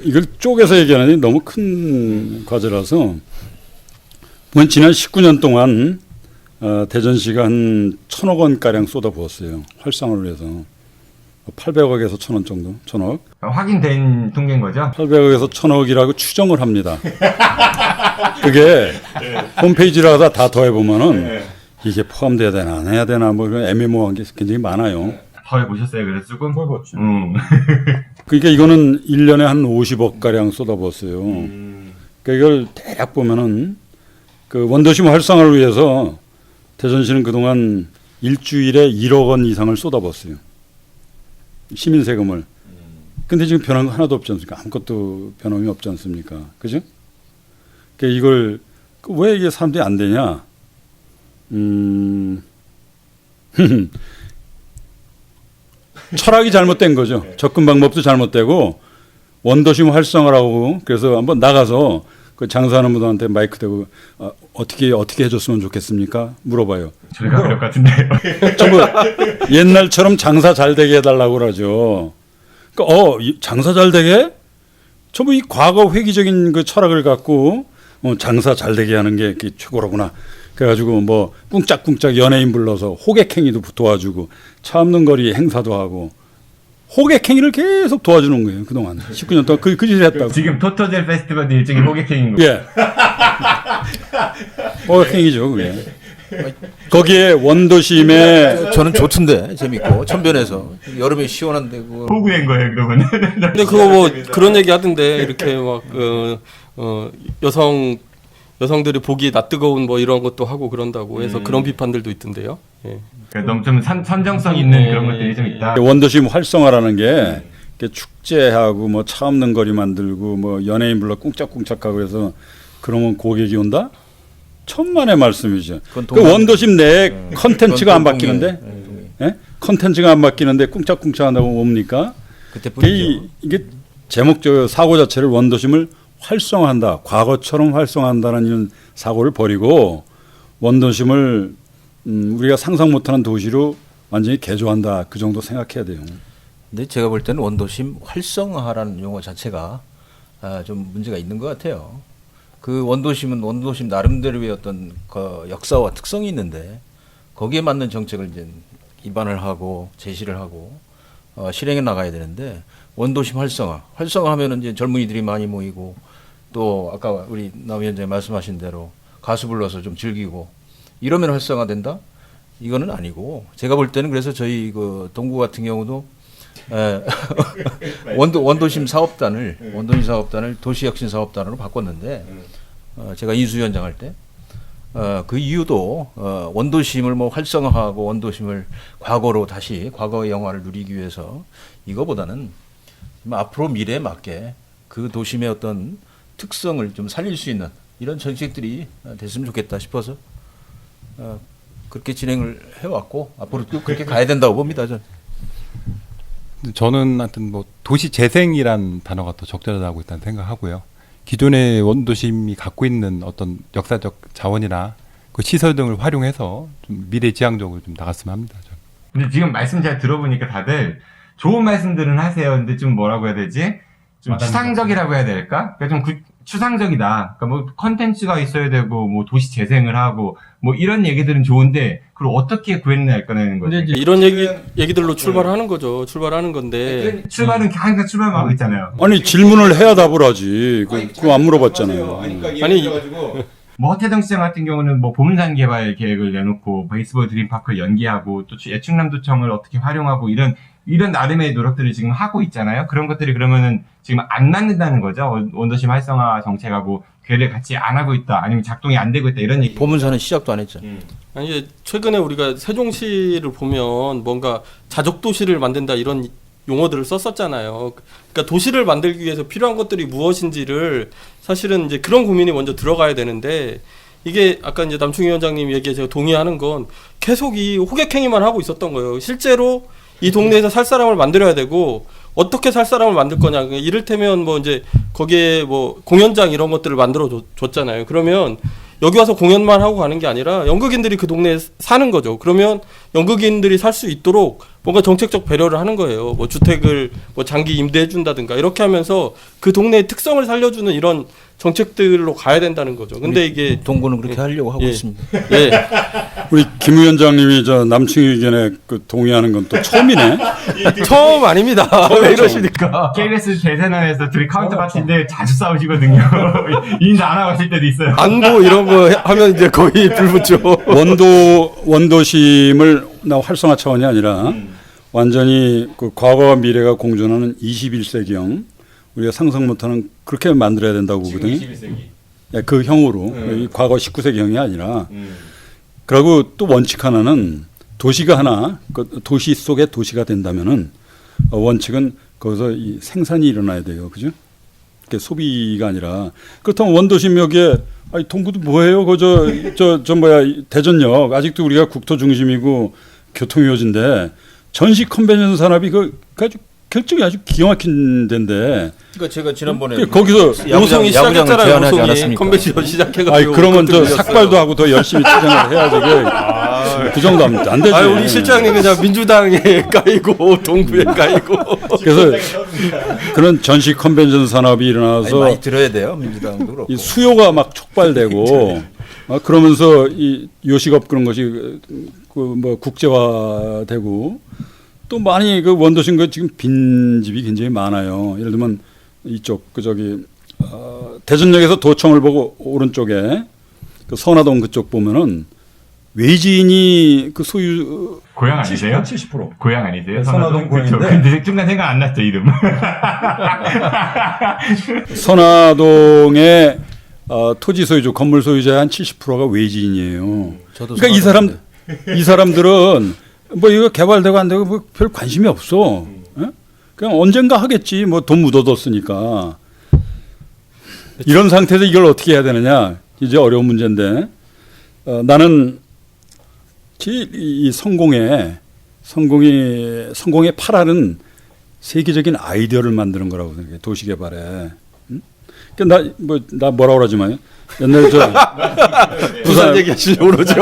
이걸 쪼개서 얘기하는 너무 큰 과제라서 지난 19년 동안 대전시가 한 1,000억 원 가량 쏟아부었어요. 활성화를 위해서 800억에서 1,000원 정도, 1,000억. 확인된 통계인 거죠? 800억에서 1,000억이라고 추정을 합니다. 그게 홈페이지라서 다 더해보면은 이게 포함돼야 되나 안 해야 되나 뭐 그런 애매모호한 게 굉장히 많아요. 더 해보셨어요? 그래서 조금 해봤죠. 그러니까 이거는 1년에 한 50억 가량 쏟아부었어요. 그러니까 이걸 대략 보면은 그 원도심 활성화를 위해서 대전시는 그동안 일주일에 1억 원 이상을 쏟아부었어요. 시민 세금을. 근데 지금 변한 거 하나도 없지 않습니까? 아무것도 변함이 없지 않습니까? 그죠? 그러니까 이걸 왜 이게 사람들이 안 되냐? 철학이 잘못된 거죠. 접근 방법도 잘못되고 원도심 활성화라고 그래서 한번 나가서 그 장사하는 분들한테 마이크 대고 어떻게 해줬으면 좋겠습니까? 물어봐요. 저희가 그럴 것 같은데요. 전부 옛날처럼 장사 잘 되게 해달라고 그러죠. 그러니까 장사 잘 되게? 전부 이 과거 회기적인 그 철학을 갖고 장사 잘 되게 하는 게 최고로구나. 그래가지고 뭐 꿍짝꿍짝 연예인 불러서 호객행위도 도와주고 차 없는 거리 행사도 하고 호객행위를 계속 도와주는 거예요. 그동안 19년 동안 그 짓을 했다고. 지금 토토젤 페스티벌도 일종의 호객행위인 거예요. 예. 호객행위죠, 그게. 거기에 원도심에 저는 좋던데 재밌고 천변에서 여름에 시원한데 그 호구인 거예요, 그러면. 근데 그거 뭐 그런 얘기 하던데 이렇게 막 여성들이 보기 낯뜨거운 뭐 이런 것도 하고 그런다고 해서 그런 비판들도 있던데요. 예. 그러니까 너무 좀 선정성 있는 그런 것들이 좀 있다. 원도심 활성화라는 게 이렇게 축제하고 뭐 차 없는 거리 만들고 뭐 연예인 불러 꿍짝꿍짝하고 해서 그러면 고객이 온다? 천만의 말씀이죠. 그 원도심 내에 컨텐츠가 안 바뀌는데, 예? 컨텐츠가 안 바뀌는데 꿍짝꿍짝한다고 뭡니까? 이게 제목적 사고 자체를 원도심을 활성화한다. 과거처럼 활성화한다는 이런 사고를 버리고 원도심을 우리가 상상 못하는 도시로 완전히 개조한다. 그 정도 생각해야 돼요. 근데 제가 볼 때는 원도심 활성화라는 용어 자체가 좀 문제가 있는 것 같아요. 그 원도심은 원도심 나름대로의 어떤 그 역사와 특성이 있는데 거기에 맞는 정책을 이제 입안을 하고 제시를 하고 실행해 나가야 되는데 원도심 활성화하면은 이제 젊은이들이 많이 모이고 또 아까 우리 남 위원장이 말씀하신 대로 가수 불러서 좀 즐기고 이러면 활성화된다? 이거는 아니고 제가 볼 때는 그래서 저희 그 동구 같은 경우도 원도심 사업단을 도시혁신 사업단으로 바꿨는데 제가 인수위원장 할 때 그 이유도 원도심을 뭐 활성화하고 원도심을 과거로 다시 과거의 영화를 누리기 위해서 이거보다는 앞으로 미래에 맞게 그 도심의 어떤 특성을 좀 살릴 수 있는 이런 정책들이 됐으면 좋겠다 싶어서 그렇게 진행을 해왔고 앞으로도 그렇게 가야 된다고 봅니다. 저는 하여튼 뭐 도시 재생이란 단어가 더 적절하다고 일단 생각하고요. 기존의 원도심이 갖고 있는 어떤 역사적 자원이나 그 시설 등을 활용해서 좀 미래지향적으로 좀 나갔으면 합니다. 저는. 근데 지금 말씀 잘 들어보니까 다들 좋은 말씀들은 하세요. 근데 좀 뭐라고 해야 되지? 좀 추상적이라고 해야 될까? 그러니까 좀 추상적이다. 그러니까 뭐 컨텐츠가 있어야 되고 뭐 도시 재생을 하고 뭐 이런 얘기들은 좋은데 그걸 어떻게 구현을 꺼내는 거지? 이런 얘기들로 출발하는 거죠. 출발하는 건데 출발은 항상 출발만 하고 있잖아요. 아니 질문을 해야 답을 하지. 그거 안 물어봤잖아요. 아니 뭐 허태정 시장 같은 경우는 뭐 보문산 개발 계획을 내놓고 베이스볼 드림파크를 연기하고 또 예충남도청을 어떻게 활용하고 이런 나름의 노력들을 지금 하고 있잖아요. 그런 것들이 그러면은 지금 안 맞는다는 거죠. 원도심 활성화 정책하고 괴를 같이 안 하고 있다. 아니면 작동이 안 되고 있다. 이런 얘기. 보문사는 시작도 안 했죠. 아니 최근에 우리가 세종시를 보면 뭔가 자족 도시를 만든다 이런 용어들을 썼었잖아요. 그러니까 도시를 만들기 위해서 필요한 것들이 무엇인지를 사실은 이제 그런 고민이 먼저 들어가야 되는데 이게 아까 이제 남충희 위원장님 얘기에 제가 동의하는 건 계속 이 호객행위만 하고 있었던 거예요. 실제로 이 동네에서 살 사람을 만들어야 되고 어떻게 살 사람을 만들 거냐. 이를테면 뭐 이제 거기에 뭐 공연장 이런 것들을 만들어 줬잖아요. 그러면 여기 와서 공연만 하고 가는 게 아니라 연극인들이 그 동네에 사는 거죠. 그러면 연극인들이 살 수 있도록 뭔가 정책적 배려를 하는 거예요. 뭐 주택을 뭐 장기 임대해 준다든가 이렇게 하면서 그 동네의 특성을 살려주는 이런 정책들로 가야 된다는 거죠. 근데 이게 동구는 그렇게 하려고 하고 있습니다. 예. 우리 김 위원장님이 저 남충희 의견에 그 동의하는 건 또 처음이네. 처음 아닙니다. 왜 이러십니까? KBS 대세난에서 둘이 카운터 파티인데 자주 싸우시거든요. 인사 안 하고 하실 때도 있어요. 안보 이런 거 하면 이제 거의 불붙죠. 원도심을 나 활성화 차원이 아니라 완전히 그 과거와 미래가 공존하는 21세기형 우리가 상상 못하는 그렇게 만들어야 된다고 보거든요. 21세기. 그 형으로 과거 19세기형이 아니라 그리고 또 원칙 하나는 도시가 하나 그 도시 속의 도시가 된다면은 원칙은 거기서 이 생산이 일어나야 돼요. 그죠? 그게 소비가 아니라 그렇다면 원도심 여기에 아니 동구도 뭐예요? 저 뭐야 대전역 아직도 우리가 국토 중심이고 교통요지인데 전시 컨벤션 산업이 그 아주 결정이 아주 기가 막힌 데인데. 그러니까 제가 지난번에 거기서 오송이 시작했잖아요. 오송이 컨벤션 시작해가지고. 아니 그러면 저 삭발도 하고 더 열심히 투쟁을 해야지. 그 정도 하면 안 되지. 아 우리 실장님 그냥 민주당에 까이고 동구에 까이고. 그래서 그런 전시 컨벤션 산업이 일어나서 많이 들어야 돼요. 민주당도 그렇고. 이 수요가 막 촉발되고 그러면서 이 요식업 그런 것이 그 뭐 국제화되고 또 많이 그 원도심 그 지금 빈집이 굉장히 많아요. 예를 들면 이쪽 그 저기 대전역에서 도청을 보고 오른쪽에 그 선화동 그쪽 보면은 외지인이 그 소유 고향 아니세요? 70%. 고향 아니세요? 선화동 그렇죠. 고향인데. 근데 순간 생각 안 났죠, 이름. 선화동의 토지 소유주, 건물 소유자의 한 70%가 외지인이에요. 저도 그러니까 이 사람들은 뭐 이거 개발되고 안 되고 뭐 별 관심이 없어. 예? 그냥 언젠가 하겠지. 뭐 돈 묻어뒀으니까. 이런 상태에서 이걸 어떻게 해야 되느냐. 이제 어려운 문제인데 나는 이 성공의 8알은 세계적인 아이디어를 만드는 거라고 생각해. 도시개발에. 응? 그러니까 나 뭐라고 그러지만 옛날에 저 부산 얘기하시려고 그러죠.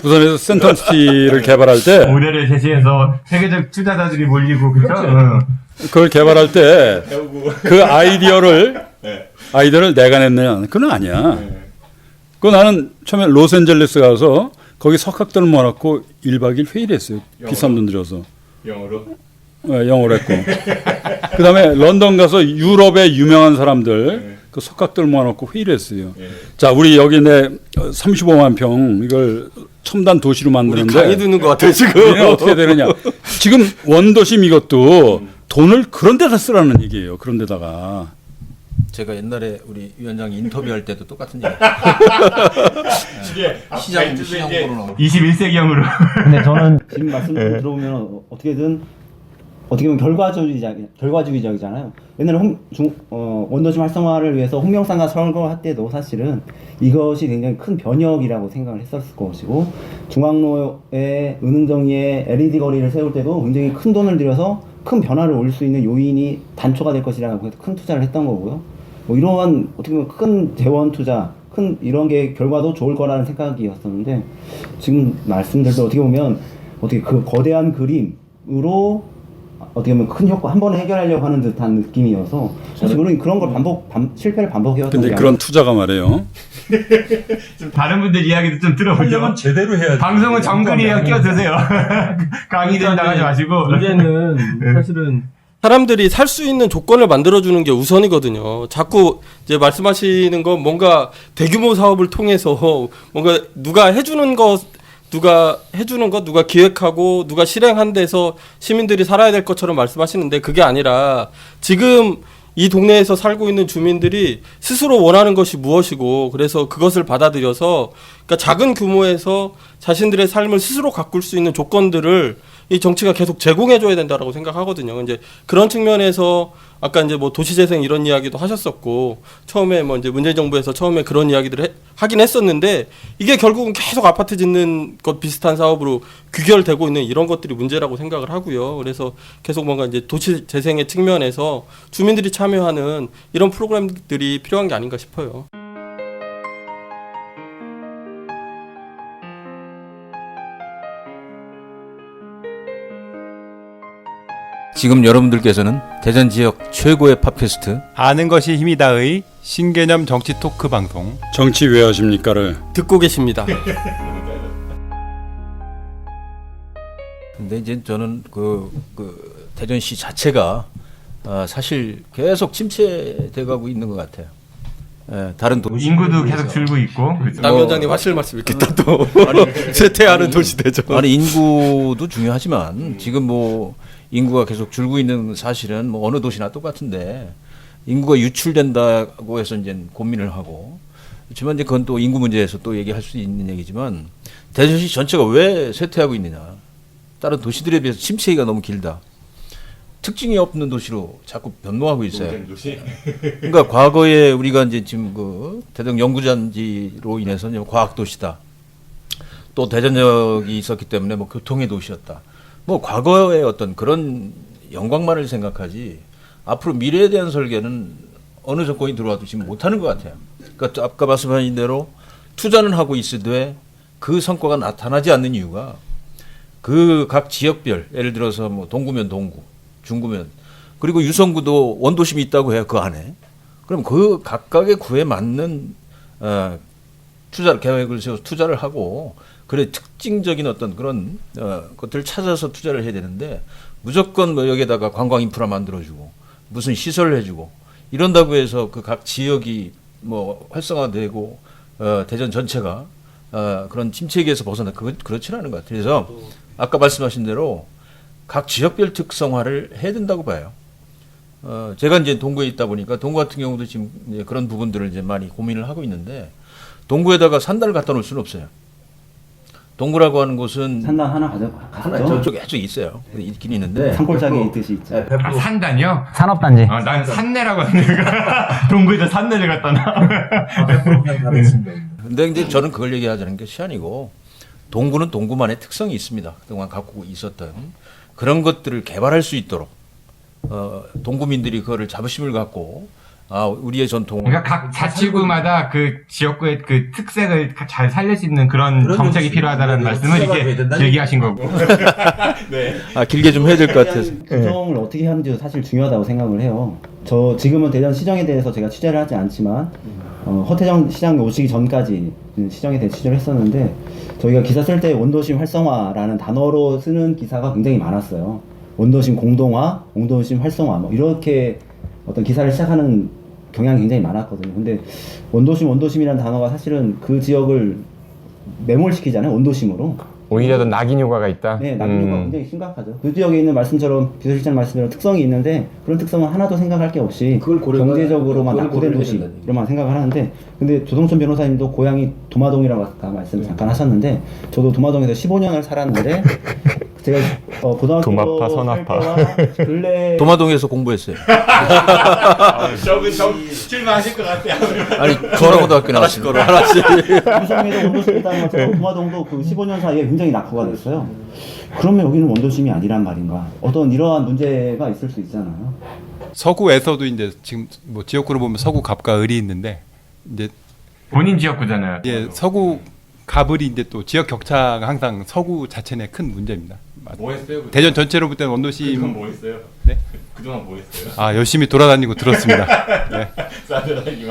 부산에서 센텀시티를 개발할 때 모델을 제시해서 세계적 투자자들이 몰리고 그렇죠. 그걸 개발할 때 그 아이디어를 내가 냈느냐? 그건 아니야. 그 나는 처음에 로스앤젤레스 가서 거기 석학들 모아놓고 1박 2일 회의를 했어요. 비싼 돈 들여서. 영어로? 네, 영어로 했고. 그 다음에 런던 가서 유럽의 유명한 사람들 그 석학들 모아놓고 회의를 했어요. 자, 우리 여기 내 35만 평 이걸 첨단 도시로 만드는데. 강의 듣는 것 같아요, 지금. 우리는 어떻게 되느냐. 지금 원도심 이것도 돈을 그런 데다 쓰라는 얘기예요. 그런 데다가. 제가 옛날에 우리 위원장 인터뷰할 때도 똑같은 얘기. 시장 보러 21세기형으로. 근데 저는 지금 말씀 들어보면 어떻게 보면 결과주의적이잖아요. 옛날에 원도심 활성화를 위해서 홍명상가 선거할 때도 사실은 이것이 굉장히 큰 변혁이라고 생각을 했었을 것이고 중앙로에 은흥정리에 LED 거리를 세울 때도 굉장히 큰 돈을 들여서 큰 변화를 올 수 있는 요인이 단초가 될 것이라고 해서 큰 투자를 했던 거고요. 뭐 이러한 어떻게 보면 큰 재원 투자, 큰 이런 게 결과도 좋을 거라는 생각이었었는데 지금 말씀들도 어떻게 보면 어떻게 그 거대한 그림으로 어떻게 보면 큰 효과 한 번에 해결하려고 하는 듯한 느낌이어서 사실 우리는 그런 걸 실패를 반복해왔던 근데 게 그런 투자가 말이에요. 좀 다른 분들 이야기도 좀 들어보죠. 제대로 해야지. 방송은 정글이에요. 끼어드세요. 강의된 나가지 마시고. 문제는 사실은 사람들이 살 수 있는 조건을 만들어주는 게 우선이거든요. 자꾸 이제 말씀하시는 건 뭔가 대규모 사업을 통해서 뭔가 누가 해주는 거, 누가 기획하고 누가 실행한 데서 시민들이 살아야 될 것처럼 말씀하시는데 그게 아니라 지금 이 동네에서 살고 있는 주민들이 스스로 원하는 것이 무엇이고 그래서 그것을 받아들여서 그러니까 작은 규모에서 자신들의 삶을 스스로 가꿀 수 있는 조건들을 이 정치가 계속 제공해줘야 된다라고 생각하거든요. 이제 그런 측면에서 아까 이제 뭐 도시재생 이런 이야기도 하셨었고 처음에 뭐 이제 문재인 정부에서 처음에 그런 이야기들을 하긴 했었는데 이게 결국은 계속 아파트 짓는 것 비슷한 사업으로 귀결되고 있는 이런 것들이 문제라고 생각을 하고요. 그래서 계속 뭔가 이제 도시재생의 측면에서 주민들이 참여하는 이런 프로그램들이 필요한 게 아닌가 싶어요. 지금 여러분들께서는 대전 지역 최고의 팟캐스트 아는 것이 힘이다의 신개념 정치 토크 방송 정치 왜 하십니까를 듣고 계십니다. 근데 이제 저는 그 대전시 자체가 사실 계속 침체돼가고 있는 것 같아요. 예, 다른 도시 인구도 계속 줄고 있고. 그렇죠. 남 위원장님 하실 말씀 있겠다 또. 쇠퇴하는 도시 대전. 아니 인구도 중요하지만 지금 뭐 인구가 계속 줄고 있는 사실은 뭐 어느 도시나 똑같은데 인구가 유출된다고 해서 이제 고민을 하고 그렇지만 이제 그건 또 인구 문제에서 또 얘기할 수 있는 얘기지만 대전시 전체가 왜 쇠퇴하고 있느냐. 다른 도시들에 비해서 침체기가 너무 길다. 특징이 없는 도시로 자꾸 변모하고 있어요. 그러니까 과거에 우리가 이제 지금 그 대전 연구잔지로 인해서 이제 과학 도시다. 또 대전역이 있었기 때문에 뭐 교통의 도시였다. 뭐 과거의 어떤 그런 영광만을 생각하지 앞으로 미래에 대한 설계는 어느 정권이 들어와도 지금 못하는 것 같아요. 그러니까 아까 말씀하신 대로 투자는 하고 있으되 그 성과가 나타나지 않는 이유가 그 각 지역별 예를 들어서 뭐 동구면 동구, 중구면 그리고 유성구도 원도심이 있다고 해요. 그 안에. 그럼 그 각각의 구에 맞는 계획을 세워서 투자를 하고 그래 특징적인 어떤 그런 것들을 찾아서 투자를 해야 되는데 무조건 뭐 여기에다가 관광 인프라 만들어주고 무슨 시설을 해주고 이런다고 해서 그 각 지역이 뭐 활성화되고 대전 전체가 그런 침체기에서 벗어나 그렇지는 않은 것 같아요. 그래서 아까 말씀하신 대로 각 지역별 특성화를 해야 된다고 봐요. 제가 이제 동구에 있다 보니까 동구 같은 경우도 지금 이제 그런 부분들을 이제 많이 고민을 하고 있는데 동구에다가 산단을 갖다 놓을 수는 없어요. 동구라고 하는 곳은 산단 하나 하나 저쪽에 있어요. 있긴 있는데 산골짜기에 있듯이 있죠. 산단이요? 산업단지. 난 산내라고 하는데 동구에다 산내를 갖다 놔. 근데 이제 저는 그걸 얘기하자는 게 시안이고 동구는 동구만의 특성이 있습니다. 그동안 갖고 있었던 그런 것들을 개발할 수 있도록 동구민들이 그거를 자부심을 갖고 우리의 전통. 그러니까 각 자치구마다 그 지역구의 그 특색을 잘 살릴 수 있는 그런 정책이 필요하다는 말씀을 이렇게 길게 하신 거고. 네. 길게 좀 해야 될 것 같아서. 구성을 어떻게 하는지도 사실 중요하다고 생각을 해요. 저 지금은 대전 시정에 대해서 제가 취재를 하지 않지만 허태정 시장이 오시기 전까지 시정에 대해 취재를 했었는데 저희가 기사 쓸 때 원도심 활성화라는 단어로 쓰는 기사가 굉장히 많았어요. 원도심 공동화, 원도심 활성화 뭐 이렇게 어떤 기사를 시작하는 경향이 굉장히 많았거든요. 근데 원도심이라는 단어가 사실은 그 지역을 매몰시키잖아요. 원도심으로. 오히려 더 낙인 효과가 있다. 네, 낙인 효과가 굉장히 심각하죠. 그 지역에 있는 말씀처럼 비서실장 말씀대로 특성이 있는데 그런 특성은 하나도 생각할 게 없이 경제적으로만 낙후된 도시로만 생각을 하는데 근데 조동천 변호사님도 고향이 도마동이라고 아까 말씀 잠깐 하셨는데 저도 도마동에서 15년을 살았는데 제가 고등학교 도마파, 선아파. 근래 도마동에서 공부했어요. 저분 출마하실 것 같아요. 아니 중앙고등학교 나왔습니다. 유성에서 원도심이 있다는 것처럼 도마동도 그 15년 사이에 굉장히 낙후가 됐어요. 그러면 여기는 원도심이 아니란 말인가? 어떤 이러한 문제가 있을 수 있잖아요. 서구에서도 이제 지금 뭐 지역구로 보면 서구 갑과 을이 있는데 이제 본인 지역구잖아요. 예, 서구 갑을이 이제 또 지역 격차가 항상 서구 자체 내 큰 문제입니다. 뭐 했어요? 대전 전체로 볼 때는 원도심. 그동안 뭐 했어요? 네? 그동안 뭐 했어요? 열심히 돌아다니고 들었습니다. 네.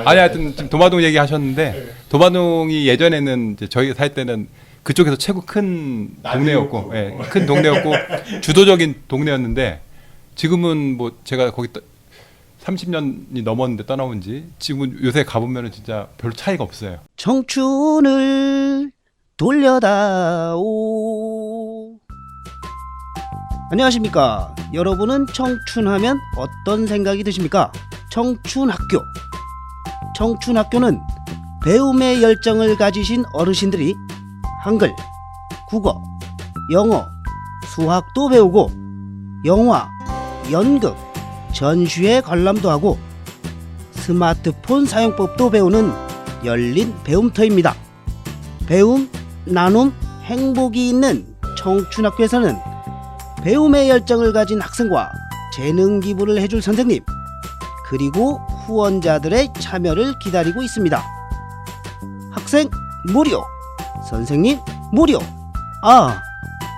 아니 하여튼 지금 도마동 얘기하셨는데 도마동이 예전에는 이제 저희가 살 때는 그쪽에서 최고 큰 동네였고, 예, 큰 동네였고 주도적인 동네였는데 지금은 뭐 제가 거기 30년이 넘었는데 떠나온 지 지금은 요새 가보면은 진짜 별 차이가 없어요. 청춘을 돌려다오. 안녕하십니까. 여러분은 청춘하면 어떤 생각이 드십니까? 청춘학교. 청춘학교는 배움의 열정을 가지신 어르신들이 한글, 국어, 영어, 수학도 배우고 영화, 연극, 전시회 관람도 하고 스마트폰 사용법도 배우는 열린 배움터입니다. 배움, 나눔, 행복이 있는 청춘학교에서는 배움의 열정을 가진 학생과 재능 기부를 해줄 선생님 그리고 후원자들의 참여를 기다리고 있습니다. 학생 무료, 선생님 무료,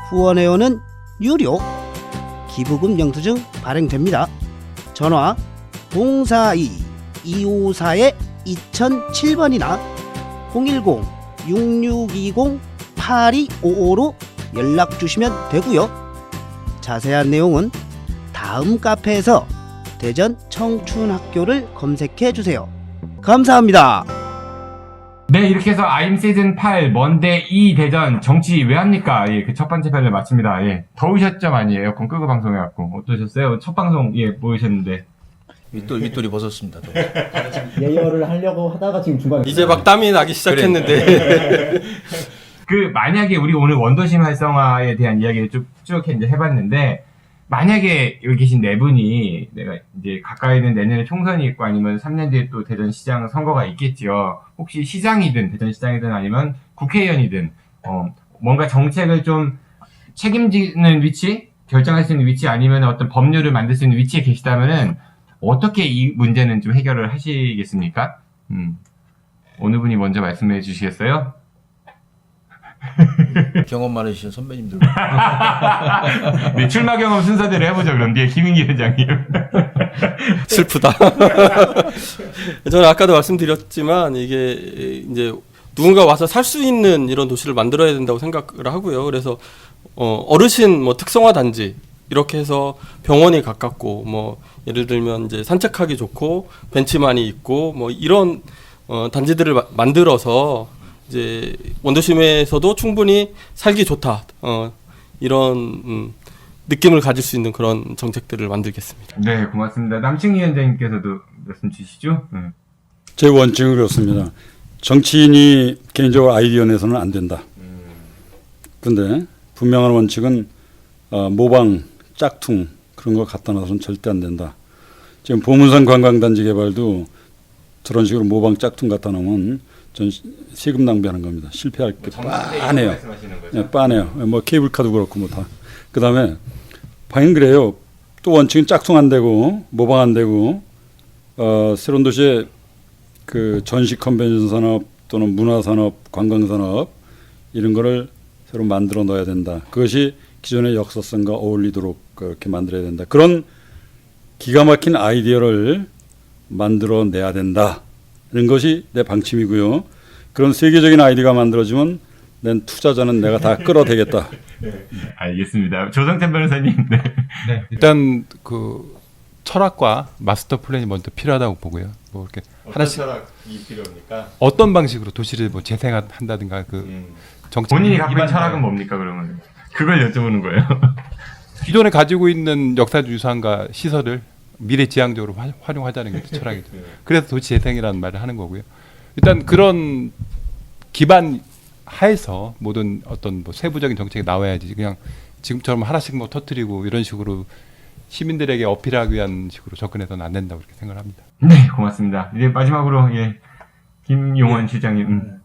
후원회원은 유료. 기부금 영수증 발행됩니다. 전화 042-254-2007번이나 010-6620-8255로 연락 주시면 되고요. 자세한 내용은 다음 카페에서 대전 청춘학교를 검색해 주세요. 감사합니다. 네, 이렇게 해서 아임 시즌 8 먼데 2 대전 정치 왜 합니까? 예, 그 첫 번째 편을 마칩니다. 예, 더우셨죠 많이 에어컨 끄고 방송해갖고 어떠셨어요? 첫 방송 모이셨는데 윗돌이 벗었습니다. 예열을 하려고 하다가 지금 중간에 이제 막 땀이 나기 시작했는데 만약에 우리 오늘 원도심 활성화에 대한 이야기를 쭉 이제 해봤는데 만약에 여기 계신 네 분이 내가 이제 가까이 있는 내년에 총선이 있고 아니면 3년 뒤에 또 대전시장 선거가 있겠지요. 혹시 시장이든 대전시장이든 아니면 국회의원이든 뭔가 정책을 좀 책임지는 위치, 결정할 수 있는 위치 아니면 어떤 법률을 만들 수 있는 위치에 계시다면은 어떻게 이 문제는 좀 해결을 하시겠습니까? 어느 분이 먼저 말씀해 주시겠어요? 경험 많으신 선배님들. 네, 출마 경험 순서대로 해보죠. 그럼 뒤에 김인기 회장님. 슬프다. 저는 아까도 말씀드렸지만 이게 이제 누군가 와서 살 수 있는 이런 도시를 만들어야 된다고 생각을 하고요. 그래서 어르신 뭐 특성화 단지 이렇게 해서 병원이 가깝고 뭐 예를 들면 이제 산책하기 좋고 벤치 많이 있고 뭐 이런 단지들을 만들어서 이제 원도심에서도 충분히 살기 좋다 이런 느낌을 가질 수 있는 그런 정책들을 만들겠습니다. 네, 고맙습니다. 남칭 위원장님께서도 말씀 주시죠. 제 원칙은 그렇습니다. 정치인이 개인적으로 아이디어 내서는 안 된다. 근데 분명한 원칙은 모방, 짝퉁 그런 거 갖다 놔서는 절대 안 된다. 지금 보문산 관광단지 개발도 저런 식으로 모방, 짝퉁 갖다 놓으면 전 세금 낭비하는 겁니다. 실패할 게 뻔해요. 네, 뻔해요. 뭐 케이블카도 그렇고 뭐 다. 그다음에 방금 그래요. 또 원칙은 짝퉁 안 되고 모방 안 되고 새로운 도시에 그 전시 컨벤션 산업 또는 문화 산업, 관광 산업 이런 거를 새로 만들어 넣어야 된다. 그것이 기존의 역사성과 어울리도록 그렇게 만들어야 된다. 그런 기가 막힌 아이디어를 만들어 내야 된다. 이런 것이 내 방침이고요. 그런 세계적인 아이디어가 만들어지면 낸 투자자는 내가 다 끌어대겠다. 네, 알겠습니다. 조성찬 변호사님. 네. 네, 일단 그 철학과 마스터 플랜이 먼저 필요하다고 보고요. 뭐 이렇게 하나씩 철학이 필요합니까? 어떤 방식으로 도시를 뭐 재생한다든가 그 정책 본인이 갖고 있는 철학은 뭡니까 그러면? 그걸 여쭤보는 거예요. 기존에 가지고 있는 역사적 유산과 시설을 미래지향적으로 활용하자는 게 철학이죠. 그래서 도시 재생이라는 말을 하는 거고요. 일단 그런 기반 하에서 모든 어떤 뭐 세부적인 정책이 나와야지 그냥 지금처럼 하나씩 뭐 터뜨리고 이런 식으로 시민들에게 어필하기 위한 식으로 접근해서는 안 된다고 그렇게 생각을 합니다. 네, 고맙습니다. 이제 마지막으로 김용원 시장님.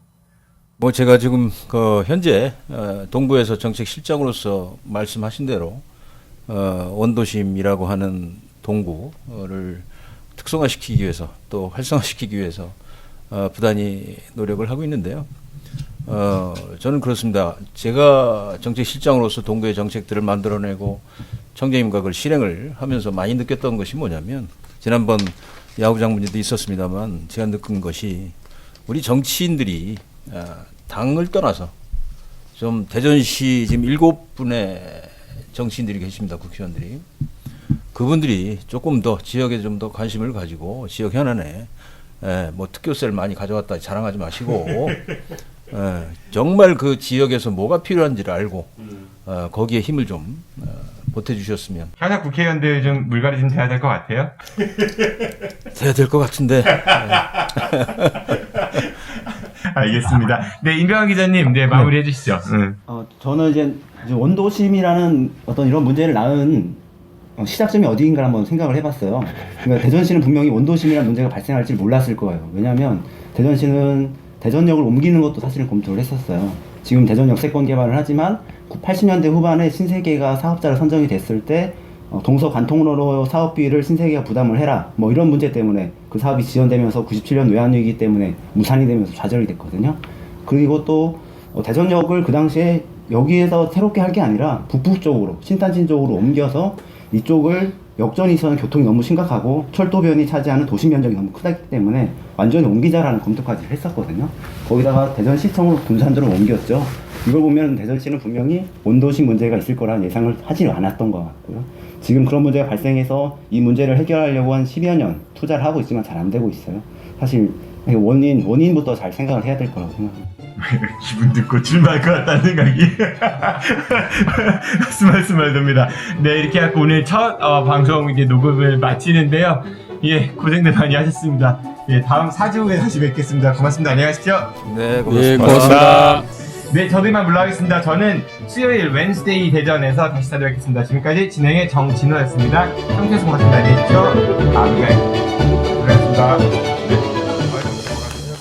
뭐 제가 지금 그 현재 동부에서 정책 실장으로서 말씀하신 대로 원도심이라고 하는 동구를 특성화시키기 위해서 또 활성화시키기 위해서 부단히 노력을 하고 있는데요. 저는 그렇습니다. 제가 정책실장으로서 동구의 정책들을 만들어내고 청장님과 그걸 실행을 하면서 많이 느꼈던 것이 뭐냐면 지난번 야구장 문제도 있었습니다만 제가 느낀 것이 우리 정치인들이 당을 떠나서 좀 대전시 지금 7분의 정치인들이 계십니다. 국회의원들이. 그분들이 조금 더 지역에 좀 더 관심을 가지고 지역 현안에 뭐 특교세를 많이 가져왔다 자랑하지 마시고 정말 그 지역에서 뭐가 필요한지를 알고 거기에 힘을 좀 보태주셨으면. 현역 국회의원들 좀 물갈이 좀 돼야 될 것 같아요. 돼야 될 것 같은데. 알겠습니다. 네, 임병환 기자님, 네, 마무리해 주시죠. 저는 이제 원도심이라는 어떤 이런 문제를 낳은 시작점이 어디인가 한번 생각을 해봤어요. 그러니까 대전시는 분명히 원도심이라는 문제가 발생할지 몰랐을 거예요. 왜냐하면 대전시는 대전역을 옮기는 것도 사실은 검토를 했었어요. 지금 대전 역세권 개발을 하지만 80년대 후반에 신세계가 사업자로 선정이 됐을 때 동서관통로로 사업비를 신세계가 부담을 해라 뭐 이런 문제 때문에 그 사업이 지연되면서 97년 외환위기 때문에 무산이 되면서 좌절이 됐거든요. 그리고 또 대전역을 그 당시에 여기에서 새롭게 할 게 아니라 북부 쪽으로 신탄진 쪽으로 옮겨서 이쪽을 역전이 있어서 교통이 너무 심각하고 철도변이 차지하는 도시 면적이 너무 크기 때문에 완전히 옮기자라는 검토까지 했었거든요. 거기다가 대전시청으로 군산도를 옮겼죠. 이걸 보면 대전시는 분명히 원도시 문제가 있을 거라는 예상을 하지 않았던 것 같고요. 지금 그런 문제가 발생해서 이 문제를 해결하려고 한 10여 년 투자를 하고 있지만 잘 안 되고 있어요. 사실 원인부터 잘 생각을 해야 될 거라고 생각합니다. 기분 듣고 출마할 것 같다는 생각이 말씀할 겁니다. 네, 이렇게 해서 오늘 첫 방송 이제 녹음을 마치는데요. 예, 고생들 많이 하셨습니다. 예, 다음 4주 후에 다시 뵙겠습니다. 고맙습니다. 안녕하십시오. 네, 고맙습니다. 네, 저도 이만 물러가겠습니다. 저는 수요일 웬스데이 대전에서 다시 찾아뵙겠습니다. 지금까지 진행의 정진호였습니다. 함께 해서 고맙습니다. 안녕히 계십시오. 고맙습니다. 네.